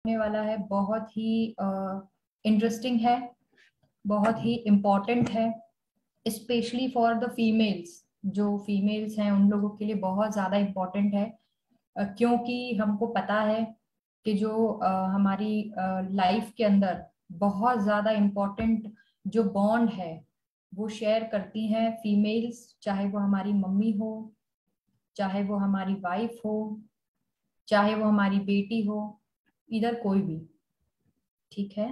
होने वाला है बहुत ही इंटरेस्टिंग है, बहुत ही इम्पोर्टेंट है, स्पेशली फॉर द फीमेल्स। जो फीमेल्स हैं उन लोगों के लिए बहुत ज़्यादा इम्पोर्टेंट है, क्योंकि हमको पता है कि जो हमारी लाइफ के अंदर बहुत ज़्यादा इम्पोर्टेंट जो बॉन्ड है वो शेयर करती हैं फीमेल्स, चाहे वो हमारी मम्मी हो, चाहे वो हमारी वाइफ हो, चाहे वो हमारी बेटी हो, इधर कोई भी। ठीक है,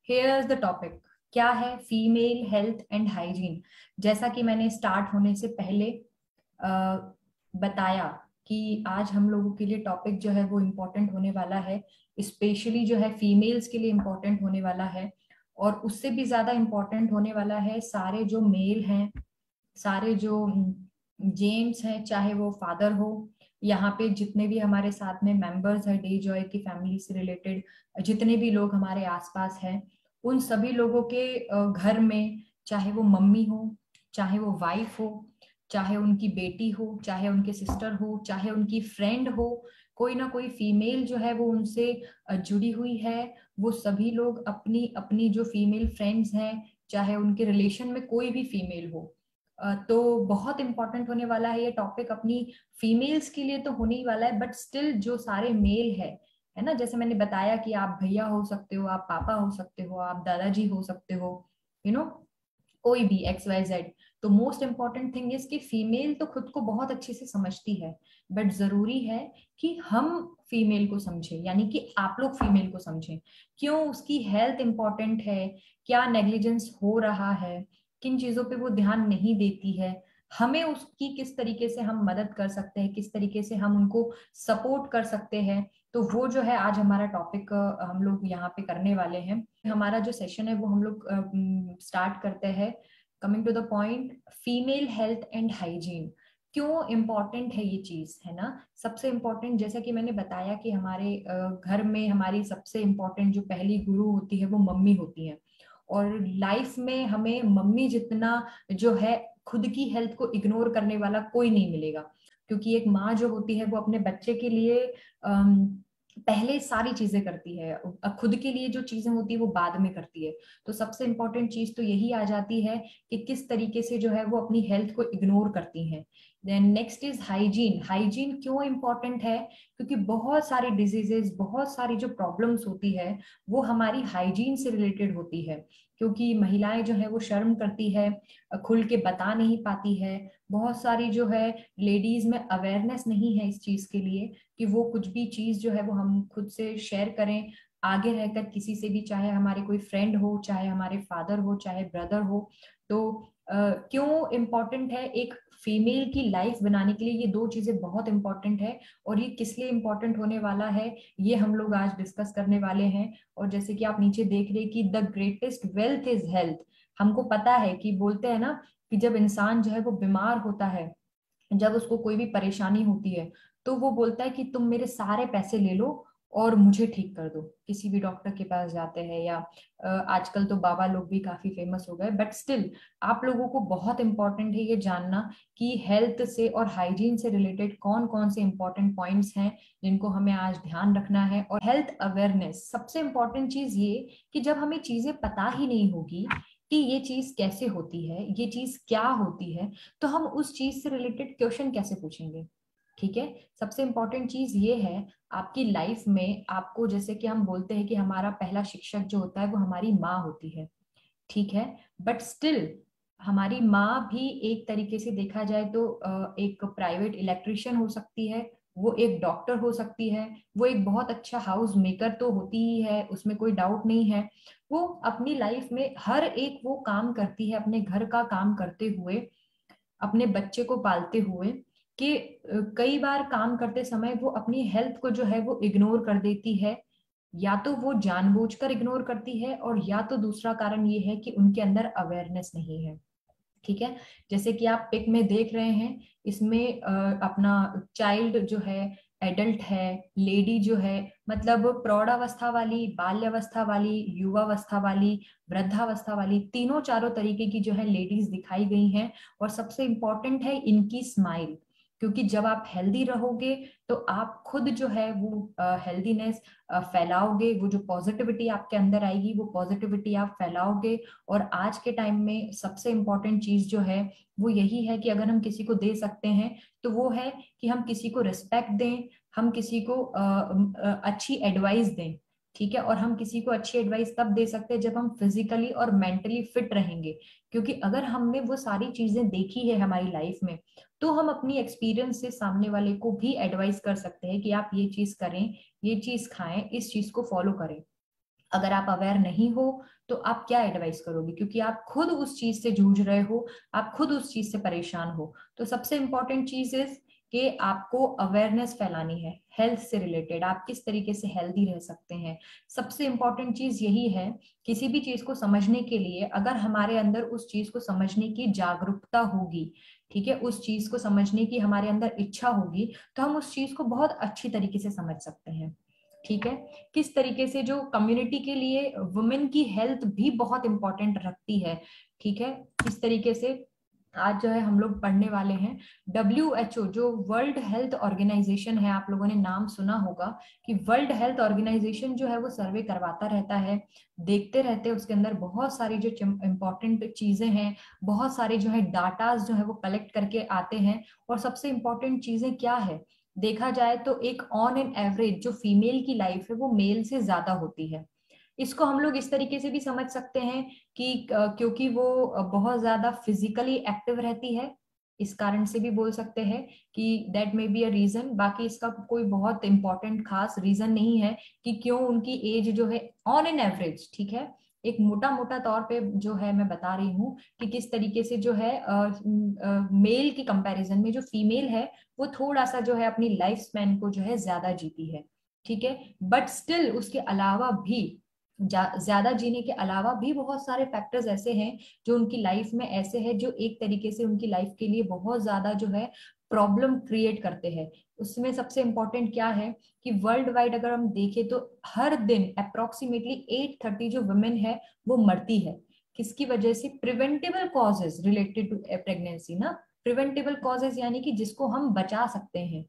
हेयर इज द टॉपिक। क्या है फीमेल हेल्थ एंड हाइजीन। जैसा कि मैंने स्टार्ट होने से पहले अ, बताया कि आज हम लोगों के लिए टॉपिक जो है वो इम्पोर्टेंट होने वाला है, स्पेशली जो है फीमेल्स के लिए इम्पोर्टेंट होने वाला है, और उससे भी ज्यादा इम्पोर्टेंट होने वाला है सारे जो मेल हैं, सारे जो जेंट्स हैं, चाहे वो फादर हो, यहाँ पे जितने भी हमारे साथ में मेंबर्स हैं डे जॉय की फैमिली से रिलेटेड, जितने भी लोग हमारे आसपास हैं, उन सभी लोगों के घर में, चाहे वो मम्मी हो, चाहे वो वाइफ हो, चाहे उनकी बेटी हो, चाहे उनके सिस्टर हो, चाहे उनकी फ्रेंड हो, कोई ना कोई फीमेल जो है वो उनसे जुड़ी हुई है। वो सभी लोग अपनी अपनी जो फीमेल फ्रेंड्स हैं, चाहे उनके रिलेशन में कोई भी फीमेल हो, तो बहुत इंपॉर्टेंट होने वाला है ये टॉपिक। अपनी फीमेल्स के लिए तो होने ही वाला है, बट स्टिल जो सारे मेल है ना, जैसे मैंने बताया कि आप भैया हो सकते हो, आप पापा हो सकते हो, आप दादाजी हो सकते हो, यू नो, कोई भी एक्स वाई जेड। तो मोस्ट इंपॉर्टेंट थिंग इज कि फीमेल तो खुद को बहुत अच्छे से समझती है, बट जरूरी है कि हम फीमेल को समझें, यानी कि आप लोग फीमेल को समझें। क्यों उसकी हेल्थ इंपॉर्टेंट है, क्या नेग्लिजेंस हो रहा है, किन चीजों पे वो ध्यान नहीं देती है, हमें उसकी किस तरीके से हम मदद कर सकते हैं, किस तरीके से हम उनको सपोर्ट कर सकते हैं। तो वो जो है आज हमारा टॉपिक हम लोग यहाँ पे करने वाले हैं। हमारा जो सेशन है वो हम लोग स्टार्ट करते हैं। Coming to the point, female health and hygiene क्यों इम्पोर्टेंट है ये चीज, है ना। सबसे इम्पोर्टेंट, जैसा कि मैंने बताया कि हमारे घर में हमारी सबसे इम्पोर्टेंट जो पहली गुरु होती है वो मम्मी होती है, और लाइफ में हमें मम्मी जितना जो है खुद की हेल्थ को इग्नोर करने वाला कोई नहीं मिलेगा। क्योंकि एक माँ जो होती है वो अपने बच्चे के लिए पहले सारी चीजें करती है, खुद के लिए जो चीजें होती है वो बाद में करती है। तो सबसे इंपॉर्टेंट चीज तो यही आ जाती है कि किस तरीके से जो है वो अपनी हेल्थ को इग्नोर करती हैं। Then next is hygiene. Hygiene क्यों इंपॉर्टेंट है, क्योंकि बहुत सारी डिजीजेस, बहुत सारी जो प्रॉब्लम्स होती है वो हमारी हाइजीन से रिलेटेड होती है। क्योंकि महिलाएं जो है वो शर्म करती है, खुल के बता नहीं पाती है। बहुत सारी जो है लेडीज में अवेयरनेस नहीं है इस चीज के लिए कि वो कुछ भी चीज जो है वो हम खुद से शेयर करें आगे रहकर किसी से भी, चाहे हमारे कोई फ्रेंड हो, चाहे हमारे फादर हो, चाहे ब्रदर हो। तो क्यों इम्पोर्टेंट है एक फीमेल की लाइफ बनाने के लिए, ये दो चीजें बहुत इंपॉर्टेंट है। और ये किस लिए इम्पोर्टेंट होने वाला है ये हम लोग आज डिस्कस करने वाले हैं। और जैसे कि आप नीचे देख रहे हैं कि the greatest wealth is health. हमको पता है कि बोलते हैं ना कि जब इंसान जो है वो बीमार होता है, जब उसको कोई भी परेशानी होती है, तो वो बोलता है कि तुम मेरे सारे पैसे ले लो और मुझे ठीक कर दो। किसी भी डॉक्टर के पास जाते हैं, या आजकल तो बाबा लोग भी काफी फेमस हो गए, बट स्टिल आप लोगों को बहुत इंपॉर्टेंट है ये जानना कि हेल्थ से और हाइजीन से रिलेटेड कौन कौन से इंपॉर्टेंट पॉइंट्स हैं जिनको हमें आज ध्यान रखना है। और हेल्थ अवेयरनेस, सबसे इंपॉर्टेंट चीज ये कि जब हमें चीजें पता ही नहीं होगी कि ये चीज कैसे होती है, ये चीज क्या होती है, तो हम उस चीज से रिलेटेड क्वेश्चन कैसे पूछेंगे। ठीक है, सबसे इंपॉर्टेंट चीज ये है आपकी लाइफ में, आपको जैसे कि हम बोलते हैं कि हमारा पहला शिक्षक जो होता है वो हमारी माँ होती है। ठीक है, बट स्टिल हमारी माँ भी एक तरीके से देखा जाए तो एक प्राइवेट इलेक्ट्रिशियन हो सकती है, वो एक डॉक्टर हो सकती है, वो एक बहुत अच्छा हाउस मेकर तो होती ही है, उसमें कोई डाउट नहीं है। वो अपनी लाइफ में हर एक वो काम करती है, अपने घर का काम करते हुए, अपने बच्चे को पालते हुए, कि कई बार काम करते समय वो अपनी हेल्थ को जो है वो इग्नोर कर देती है। या तो वो जानबूझकर इग्नोर करती है, और या तो दूसरा कारण ये है कि उनके अंदर अवेयरनेस नहीं है। ठीक है, जैसे कि आप पिक में देख रहे हैं, इसमें अपना चाइल्ड जो है, एडल्ट है, लेडी जो है, मतलब प्रौढ़ावस्था वाली, बाल्यावस्था वाली, युवावस्था वाली, वृद्धावस्था वाली, तीनों चारों तरीके की जो है लेडीज दिखाई गई हैं। और सबसे इंपॉर्टेंट है इनकी स्माइल। क्योंकि जब आप हेल्दी रहोगे तो आप खुद जो है वो हेल्दीनेस फैलाओगे, वो जो पॉजिटिविटी आपके अंदर आएगी वो पॉजिटिविटी आप फैलाओगे। और आज के टाइम में सबसे इम्पोर्टेंट चीज जो है वो यही है कि अगर हम किसी को दे सकते हैं तो वो है कि हम किसी को रिस्पेक्ट दें, हम किसी को अच्छी एडवाइस दें। ठीक है, और हम किसी को अच्छी एडवाइस तब दे सकते हैं जब हम फिजिकली और मेंटली फिट रहेंगे। क्योंकि अगर हमने वो सारी चीजें देखी है हमारी लाइफ में तो हम अपनी एक्सपीरियंस से सामने वाले को भी एडवाइस कर सकते हैं कि आप ये चीज करें, ये चीज खाएं, इस चीज को फॉलो करें। अगर आप अवेयर नहीं हो तो आप क्या एडवाइस करोगे, क्योंकि आप खुद उस चीज से जूझ रहे हो, आप खुद उस चीज से परेशान हो। तो सबसे इंपॉर्टेंट चीज इज कि आपको अवेयरनेस फैलानी है हेल्थ से रिलेटेड, आप किस तरीके से हेल्दी रह सकते हैं। सबसे इंपॉर्टेंट चीज यही है, किसी भी चीज को समझने के लिए अगर हमारे अंदर उस चीज को समझने की जागरूकता होगी, ठीक है, उस चीज को समझने की हमारे अंदर इच्छा होगी, तो हम उस चीज को बहुत अच्छी तरीके से समझ सकते हैं। ठीक है, किस तरीके से जो कम्युनिटी के लिए वुमेन की हेल्थ भी बहुत इंपॉर्टेंट रखती है। ठीक है, किस तरीके से आज जो है हम लोग पढ़ने वाले हैं WHO जो वर्ल्ड हेल्थ ऑर्गेनाइजेशन है, आप लोगों ने नाम सुना होगा कि वर्ल्ड हेल्थ ऑर्गेनाइजेशन जो है वो सर्वे करवाता रहता है, देखते रहते हैं उसके अंदर बहुत सारी जो इंपॉर्टेंट चीजें हैं, बहुत सारे जो है डाटाज जो है वो कलेक्ट करके आते हैं। और सबसे इंपॉर्टेंट चीजें क्या है, देखा जाए तो एक ऑन एन एवरेज जो फीमेल की लाइफ है वो मेल से ज्यादा होती है। इसको हम लोग इस तरीके से भी समझ सकते हैं कि क्योंकि वो बहुत ज्यादा फिजिकली एक्टिव रहती है, इस कारण से भी बोल सकते हैं कि that may be a reason. बाकी इसका कोई बहुत इंपॉर्टेंट खास रीजन नहीं है कि क्यों उनकी एज जो है ऑन एन एवरेज, ठीक है, एक मोटा मोटा तौर पे जो है मैं बता रही हूँ कि किस तरीके से जो है मेल की कंपैरिजन में जो फीमेल है वो थोड़ा सा जो है अपनी लाइफ स्पैन को जो है ज्यादा जीती है। ठीक है, बट स्टिल उसके अलावा भी ज्यादा जीने के अलावा भी बहुत सारे फैक्टर्स ऐसे हैं जो उनकी लाइफ में ऐसे हैं जो एक तरीके से उनकी लाइफ के लिए बहुत ज्यादा जो है प्रॉब्लम क्रिएट करते हैं। उसमें सबसे इंपॉर्टेंट क्या है कि वर्ल्ड वाइड अगर हम देखें तो हर दिन अप्रोक्सीमेटली 830 जो वुमेन है वो मरती है। किसकी वजह से? Preventable causes related to pregnancy ना, प्रिवेंटेबल कॉजेज यानी कि जिसको हम बचा सकते हैं।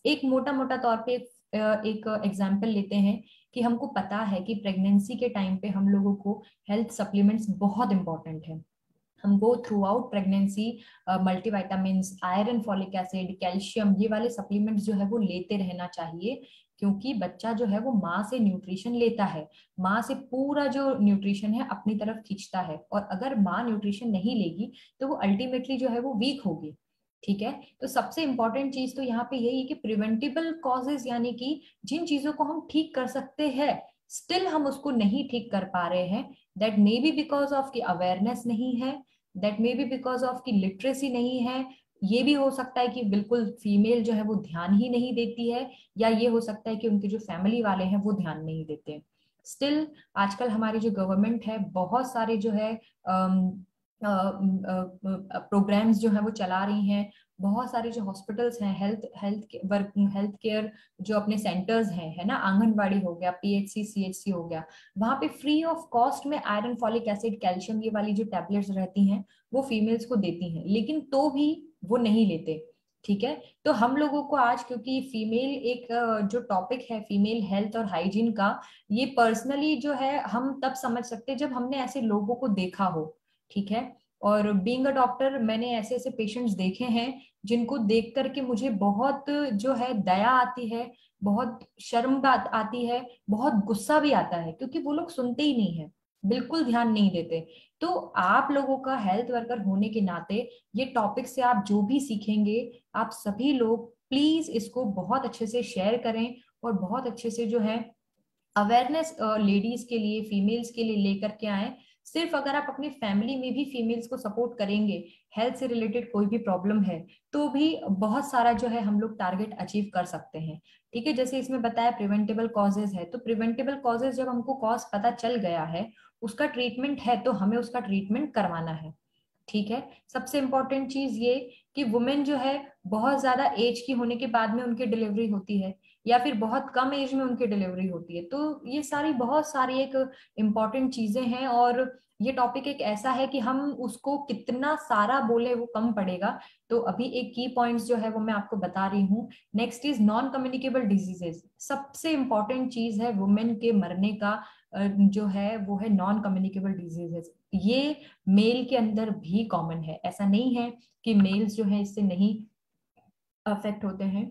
एक मोटा मोटा तौर पे एक एग्जाम्पल लेते हैं कि हमको पता है कि प्रेगनेंसी के टाइम पे हम लोगों को हेल्थ सप्लीमेंट्स बहुत इंपॉर्टेंट है। हम go through out pregnancy multivitamins, iron, folic acid, calcium, ये वाले सप्लीमेंट्स जो है वो लेते रहना चाहिए। क्योंकि बच्चा जो है वो माँ से न्यूट्रिशन लेता है, माँ से पूरा जो न्यूट्रिशन है अपनी तरफ खींचता है, और अगर माँ न्यूट्रिशन नहीं लेगी तो वो अल्टीमेटली जो है वो वीक होगी। ठीक है, तो सबसे इंपॉर्टेंट चीज तो यहाँ पे यही है कि प्रिवेंटेबल कॉजेज यानी कि जिन चीजों को हम ठीक कर सकते हैं स्टिल हम उसको नहीं ठीक कर पा रहे हैं, that may B because of की अवेयरनेस नहीं है, that may B because of की लिटरेसी नहीं है, ये भी हो सकता है कि बिल्कुल फीमेल जो है वो ध्यान ही नहीं देती है, या ये हो सकता है कि उनके जो फैमिली वाले हैं वो ध्यान नहीं देते। स्टिल आजकल हमारी जो गवर्नमेंट है बहुत सारे जो है प्रोग्राम्स जो है वो चला रही हैं। बहुत सारे जो हॉस्पिटल्स हैं, हेल्थ केयर जो अपने सेंटर्स हैं, है ना, आंगनबाड़ी हो गया, PHC CHC हो गया, वहां पे फ्री ऑफ कॉस्ट में आयरन, फॉलिक एसिड, कैल्शियम, ये वाली जो टैबलेट्स रहती हैं वो फीमेल्स को देती हैं, लेकिन तो भी वो नहीं लेते। ठीक है, तो हम लोगों को आज, क्योंकि फीमेल एक जो टॉपिक है फीमेल हेल्थ और हाइजीन का, ये पर्सनली जो है हम तब समझ सकते हैं जब हमने ऐसे लोगों को देखा हो। ठीक है, और बीइंग अ डॉक्टर मैंने ऐसे ऐसे पेशेंट्स देखे हैं जिनको देख करके मुझे बहुत जो है दया आती है, बहुत शर्म बात आती है, बहुत गुस्सा भी आता है, क्योंकि वो लोग सुनते ही नहीं है, बिल्कुल ध्यान नहीं देते। तो आप लोगों का हेल्थ वर्कर होने के नाते ये टॉपिक से आप जो भी सीखेंगे, आप सभी लोग प्लीज इसको बहुत अच्छे से शेयर करें और बहुत अच्छे से जो है अवेयरनेस लेडीज के लिए, फीमेल्स के लिए लेकर के आए। सिर्फ अगर आप अपनी फैमिली में भी फीमेल्स को सपोर्ट करेंगे, हेल्थ से रिलेटेड कोई भी प्रॉब्लम है तो भी बहुत सारा जो है हम लोग टारगेट अचीव कर सकते हैं। ठीक है, जैसे इसमें बताया प्रिवेंटेबल कॉजेज है, तो प्रिवेंटेबल कॉजेज जब हमको कॉज पता चल गया है, उसका ट्रीटमेंट है, तो हमें उसका ट्रीटमेंट करवाना है। ठीक है, सबसे इंपॉर्टेंट चीज ये कि वुमेन जो है बहुत ज्यादा एज की होने के बाद में उनकी डिलीवरी होती है, या फिर बहुत कम एज में उनकी डिलीवरी होती है। तो ये सारी बहुत सारी एक इम्पॉर्टेंट चीजें हैं, और ये टॉपिक एक ऐसा है कि हम उसको कितना सारा बोले वो कम पड़ेगा। तो अभी एक की पॉइंट्स जो है वो मैं आपको बता रही हूँ। Next is non communicable diseases. सबसे इंपॉर्टेंट चीज है वुमेन के मरने का जो है वो है नॉन कम्युनिकेबल डिजीजेस। ये मेल के अंदर भी कॉमन है, ऐसा नहीं है कि मेल्स जो है इससे नहीं अफेक्ट होते हैं।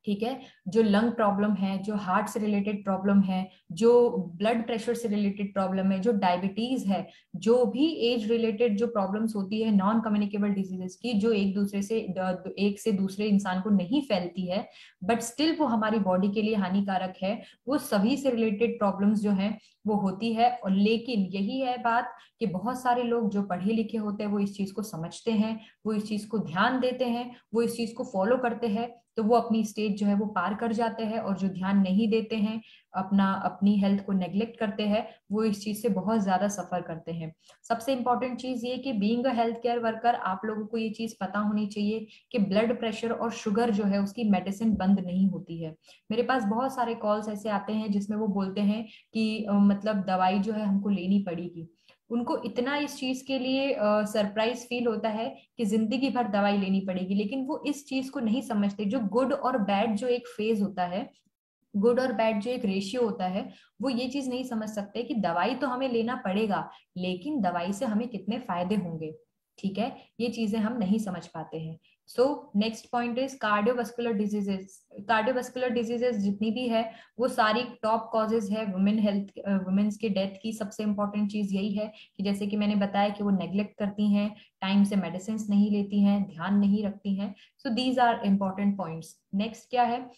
ठीक है, जो लंग प्रॉब्लम है, जो हार्ट से रिलेटेड प्रॉब्लम है, जो ब्लड प्रेशर से रिलेटेड प्रॉब्लम है, जो डायबिटीज है, जो भी एज रिलेटेड जो प्रॉब्लम्स होती है नॉन कम्युनिकेबल डिजीजेस की, जो एक से दूसरे इंसान को नहीं फैलती है बट स्टिल वो हमारी बॉडी के लिए हानिकारक है, वो सभी से रिलेटेड प्रॉब्लम्स जो है वो होती है। और लेकिन यही है बात कि बहुत सारे लोग जो पढ़े लिखे होते हैं वो इस चीज को समझते हैं, वो इस चीज को ध्यान देते हैं, वो इस चीज को फॉलो करते हैं, तो वो अपनी स्टेज जो है वो पार कर जाते हैं। और जो ध्यान नहीं देते हैं, अपनी हेल्थ को नेग्लेक्ट करते हैं, वो इस चीज से बहुत ज्यादा सफर करते हैं। सबसे इंपॉर्टेंट चीज ये कि being a health care worker आप लोगों को ये चीज पता होनी चाहिए कि ब्लड प्रेशर और शुगर जो है उसकी मेडिसिन बंद नहीं होती है। मेरे पास बहुत सारे कॉल्स ऐसे आते हैं जिसमें वो बोलते हैं कि मतलब दवाई जो है हमको लेनी पड़ेगी। उनको इतना इस चीज के लिए सरप्राइज फील होता है कि जिंदगी भर दवाई लेनी पड़ेगी, लेकिन वो इस चीज को नहीं समझते। जो गुड और बैड जो एक फेज होता है, गुड और बैड जो एक रेशियो होता है, वो ये चीज नहीं समझ सकते कि दवाई तो हमें लेना पड़ेगा, लेकिन दवाई से हमें कितने फायदे होंगे। ठीक है, ये चीजें हम नहीं समझ पाते हैं। So next point is cardiovascular diseases. Cardiovascular diseases जितनी भी है वो सारी टॉप कॉजेज है वुमेन्स के डेथ की। सबसे इंपॉर्टेंट चीज यही है कि जैसे कि मैंने बताया कि वो नेग्लेक्ट करती हैं, टाइम से मेडिसिन नहीं लेती हैं, ध्यान नहीं रखती हैं। So these are important points. Next क्या है,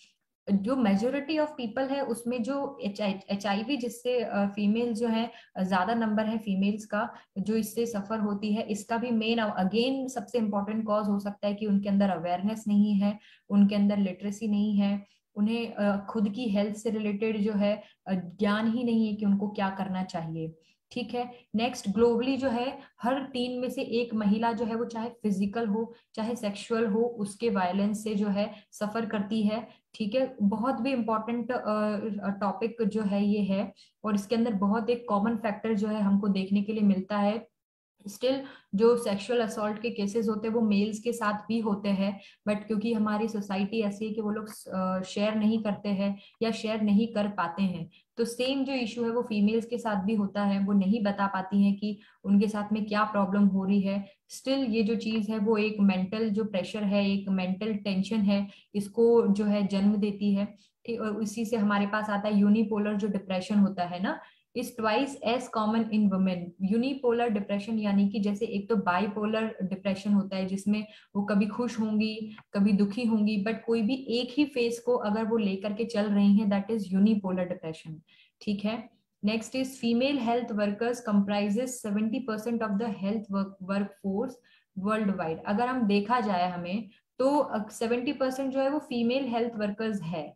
जो मेजोरिटी ऑफ पीपल है उसमें जो HIV जिससे फीमेल जो है ज्यादा नंबर है फीमेल्स का जो इससे सफर होती है, इसका भी मेन अगेन सबसे इंपॉर्टेंट कॉज हो सकता है कि उनके अंदर अवेयरनेस नहीं है, उनके अंदर लिटरेसी नहीं है, उन्हें खुद की हेल्थ से रिलेटेड जो है ज्ञान ही नहीं है कि उनको क्या करना चाहिए। ठीक है, नेक्स्ट ग्लोबली जो है हर 3 में से एक महिला जो है वो चाहे फिजिकल हो चाहे सेक्सुअल हो उसके वायलेंस से जो है सफर करती है। ठीक है, बहुत भी इम्पोर्टेंट टॉपिक जो है ये है, और इसके अंदर बहुत एक कॉमन फैक्टर जो है हमको देखने के लिए मिलता है। स्टिल जो सेक्सुअल असॉल्ट के केसेस होते हैं वो मेल्स के साथ भी होते हैं, बट क्योंकि हमारी सोसाइटी ऐसी है कि वो लोग शेयर नहीं करते हैं या शेयर नहीं कर पाते हैं, तो सेम जो इशू है वो फीमेल्स के साथ भी होता है। वो नहीं बता पाती हैं कि उनके साथ में क्या प्रॉब्लम हो रही है। स्टिल ये जो चीज है वो एक मेंटल जो प्रेशर है, एक मेंटल टेंशन है, इसको जो है जन्म देती है। ठीक, और इसी से हमारे पास आता है यूनिपोलर जो डिप्रेशन होता है ना, is twice as common in women. Unipolar depression यानी कि जैसे एक तो बाइपोलर डिप्रेशन होता है जिसमें वो कभी खुश होंगी कभी दुखी होंगी, बट कोई भी एक ही फेस को अगर वो लेकर के चल रही हैं, दैट इज यूनिपोलर डिप्रेशन। ठीक है, next is female health workers comprises 70% of the health work force world wide. अगर हम देखा जाए हमें तो 70% जो है वो फीमेल हेल्थ वर्कर्स है।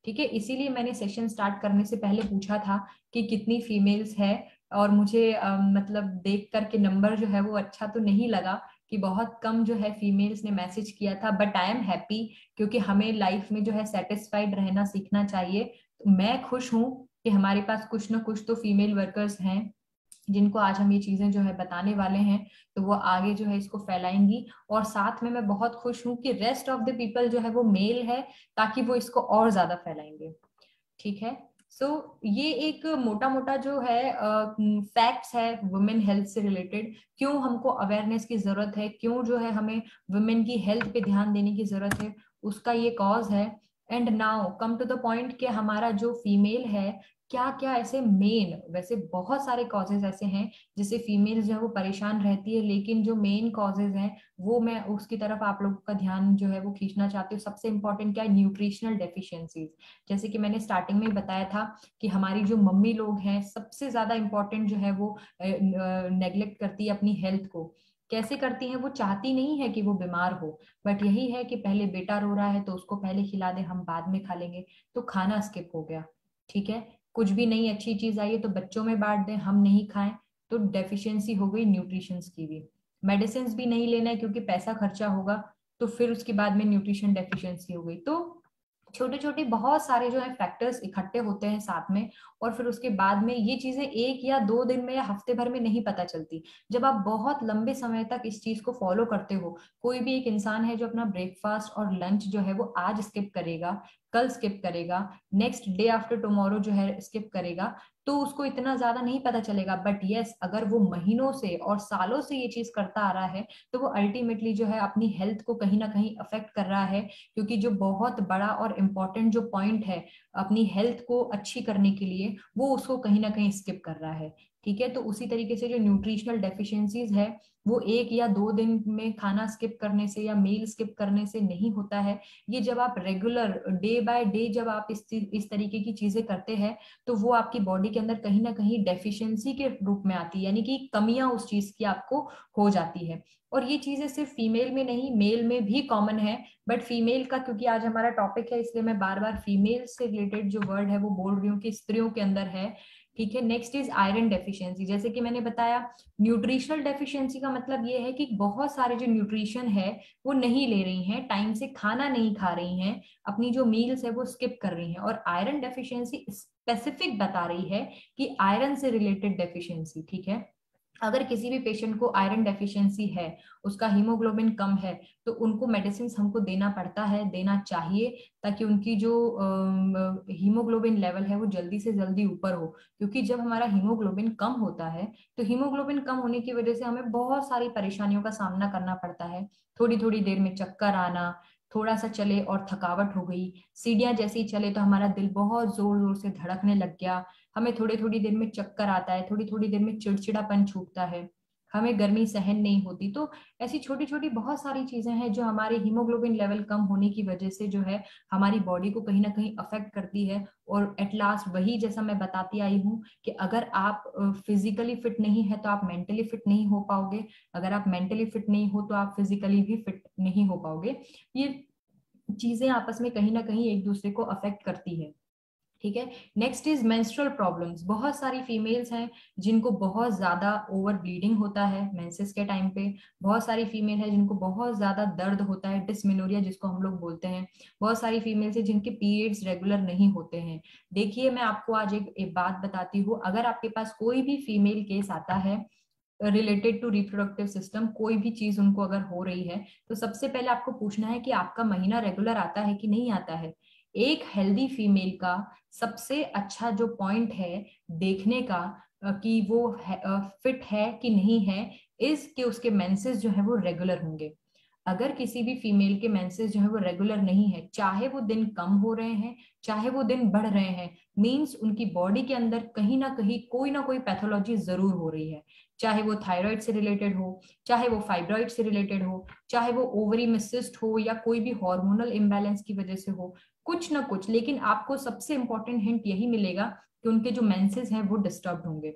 ठीक है, इसीलिए मैंने सेशन स्टार्ट करने से पहले पूछा था कि कितनी फीमेल्स है, और मुझे मतलब देख करके नंबर जो है वो अच्छा तो नहीं लगा कि बहुत कम जो है फीमेल्स ने मैसेज किया था, बट आई एम हैप्पी क्योंकि हमें लाइफ में जो है सेटिस्फाइड रहना सीखना चाहिए। तो मैं खुश हूँ कि हमारे पास कुछ ना कुछ तो फीमेल वर्कर्स हैं जिनको आज हम ये चीजें जो है बताने वाले हैं, तो वो आगे जो है इसको फैलाएंगी। और साथ में मैं बहुत खुश हूँ कि रेस्ट ऑफ द पीपल जो है वो मेल है, ताकि वो इसको और ज्यादा फैलाएंगे। ठीक है, सो ये एक मोटा मोटा जो है फैक्ट्स है वुमेन हेल्थ से रिलेटेड, क्यों हमको अवेयरनेस की जरूरत है, क्यों जो है हमें वुमेन की हेल्थ पे ध्यान देने की जरूरत है, उसका ये कॉज है। And now come to the point कि हमारा जो फीमेल है क्या क्या ऐसे मेन, वैसे बहुत सारे कॉजेज ऐसे हैं जिससे फीमेल जो है वो परेशान रहती है, लेकिन जो मेन कॉजेज हैं वो मैं उसकी तरफ आप लोगों का ध्यान जो है वो खींचना चाहती हूँ। सबसे इंपॉर्टेंट क्या है, न्यूट्रिशनल डेफिशिएंसीज। जैसे कि मैंने स्टार्टिंग में ही बताया था कि हमारी जो मम्मी लोग हैं सबसे ज्यादा इंपॉर्टेंट जो है वो नेग्लेक्ट करती है अपनी हेल्थ को। कैसे करती हैं, वो चाहती नहीं है कि वो बीमार हो, बट यही है कि पहले बेटा रो रहा है तो उसको पहले खिला दे, हम बाद में खा लेंगे, तो खाना स्किप हो गया। ठीक है, कुछ भी नई अच्छी चीज आई है तो बच्चों में बांट दें, हम नहीं खाएं, तो डेफिशिएंसी हो गई न्यूट्रिशंस की भी। मेडिसिन भी नहीं लेना है क्योंकि पैसा खर्चा होगा, तो फिर उसके बाद में न्यूट्रिशन डेफिशिएंसी हो गई। तो छोटे छोटे बहुत सारे जो है फैक्टर्स इकट्ठे होते हैं साथ में, और फिर उसके बाद में ये चीजें 1 या 2 दिन में या हफ्ते भर में नहीं पता चलती। जब आप बहुत लंबे समय तक इस चीज को फॉलो करते हो, कोई भी एक इंसान है जो अपना ब्रेकफास्ट और लंच जो है वो आज स्किप करेगा, कल स्किप करेगा, नेक्स्ट डे आफ्टर टुमारो जो है स्किप करेगा, तो उसको इतना ज्यादा नहीं पता चलेगा। बट यस, अगर वो महीनों से और सालों से ये चीज करता आ रहा है, तो वो अल्टीमेटली जो है अपनी हेल्थ को कहीं ना कहीं अफेक्ट कर रहा है। क्योंकि जो बहुत बड़ा और इम्पोर्टेंट जो पॉइंट है अपनी हेल्थ को अच्छी करने के लिए, वो उसको कहीं ना कहीं स्किप कर रहा है। ठीक है, तो उसी तरीके से जो न्यूट्रिशनल डेफिशिएंसीज है, वो 1 या 2 दिन में खाना स्किप करने से या मील स्किप करने से नहीं होता है। ये जब आप रेगुलर डे बाय डे जब आप इस तरीके की चीजें करते हैं, तो वो आपकी बॉडी के अंदर कहीं ना कहीं डेफिशिएंसी के रूप में आती है, यानी कि कमियां उस चीज की आपको हो जाती है। और ये चीजें सिर्फ फीमेल में नहीं, मेल में भी कॉमन है। बट फीमेल का क्योंकि आज हमारा टॉपिक है, इसलिए मैं बार बार फीमेल से रिलेटेड जो वर्ड है वो बोल रही हूँ कि स्त्रियों के अंदर है। ठीक है, नेक्स्ट इज आयरन डेफिशिएंसी। जैसे कि मैंने बताया, न्यूट्रिशनल डेफिशिएंसी का मतलब ये है कि बहुत सारे जो न्यूट्रिशन है वो नहीं ले रही हैं, टाइम से खाना नहीं खा रही हैं, अपनी जो मील्स है वो स्किप कर रही हैं। और आयरन डेफिशिएंसी स्पेसिफिक बता रही है कि आयरन से रिलेटेड डेफिशिएंसी। ठीक है, अगर किसी भी पेशेंट को आयरन डेफिशिएंसी है, उसका हीमोग्लोबिन कम है, तो उनको मेडिसिन हमको देना पड़ता है, देना चाहिए, ताकि उनकी जो हीमोग्लोबिन लेवल है वो जल्दी से जल्दी ऊपर हो। क्योंकि जब हमारा हीमोग्लोबिन कम होता है, तो हीमोग्लोबिन कम होने की वजह से हमें बहुत सारी परेशानियों का सामना करना पड़ता है। थोड़ी थोड़ी देर में चक्कर आना, थोड़ा सा चले और थकावट हो गई, सीढ़ियां जैसे ही चले तो हमारा दिल बहुत जोर जोर से धड़कने लग गया, हमें थोड़ी थोड़ी देर में चक्कर आता है, थोड़ी थोड़ी देर में चिड़चिड़ापन छूटता है, हमें गर्मी सहन नहीं होती। तो ऐसी छोटी छोटी बहुत सारी चीजें हैं जो हमारे हीमोग्लोबिन लेवल कम होने की वजह से जो है हमारी बॉडी को कहीं ना कहीं अफेक्ट करती है। और एट लास्ट वही जैसा मैं बताती आई हूँ कि अगर आप फिजिकली फिट नहीं है तो आप मेंटली फिट नहीं हो पाओगे, अगर आप मेंटली फिट नहीं हो तो आप फिजिकली भी फिट नहीं हो पाओगे। ये चीजें आपस में कहीं ना कहीं एक दूसरे को अफेक्ट करती है। ठीक है, नेक्स्ट इज मेंस्ट्रुअल प्रॉब्लम्स। बहुत सारी फीमेल्स हैं जिनको बहुत ज्यादा ओवर ब्लीडिंग होता है मेंसेस के टाइम पे। बहुत सारी फीमेल है जिनको बहुत ज्यादा दर्द होता है, डिस्मेनोरिया जिसको हम लोग बोलते हैं। बहुत सारी फीमेल्स है जिनके पीरियड्स रेगुलर नहीं होते हैं। देखिए, मैं आपको आज एक बात बताती हूँ, अगर आपके पास कोई भी फीमेल केस आता है रिलेटेड टू रिप्रोडक्टिव सिस्टम, कोई भी चीज उनको अगर हो रही है, तो सबसे पहले आपको पूछना है कि आपका महीना रेगुलर आता है कि नहीं आता है। एक हेल्दी फीमेल का सबसे अच्छा जो पॉइंट है देखने का कि वो फिट है कि नहीं है, इज कि उसके मेंसेस जो है वो रेगुलर होंगे। अगर किसी भी फीमेल के मेंसेस जो है वो रेगुलर नहीं है, चाहे वो दिन कम हो रहे हैं चाहे वो दिन बढ़ रहे हैं, मींस उनकी बॉडी के अंदर कहीं ना कोई पैथोलॉजी जरूर हो रही है। चाहे वो थायराइड से रिलेटेड हो, चाहे वो फाइब्रॉइड से रिलेटेड हो, चाहे वो ओवरी में सिस्ट हो, या कोई भी हार्मोनल इम्बैलेंस की वजह से हो, कुछ ना कुछ। लेकिन आपको सबसे इंपॉर्टेंट हिंट यही मिलेगा कि उनके जो मेंसेस हैं वो डिस्टर्ब होंगे।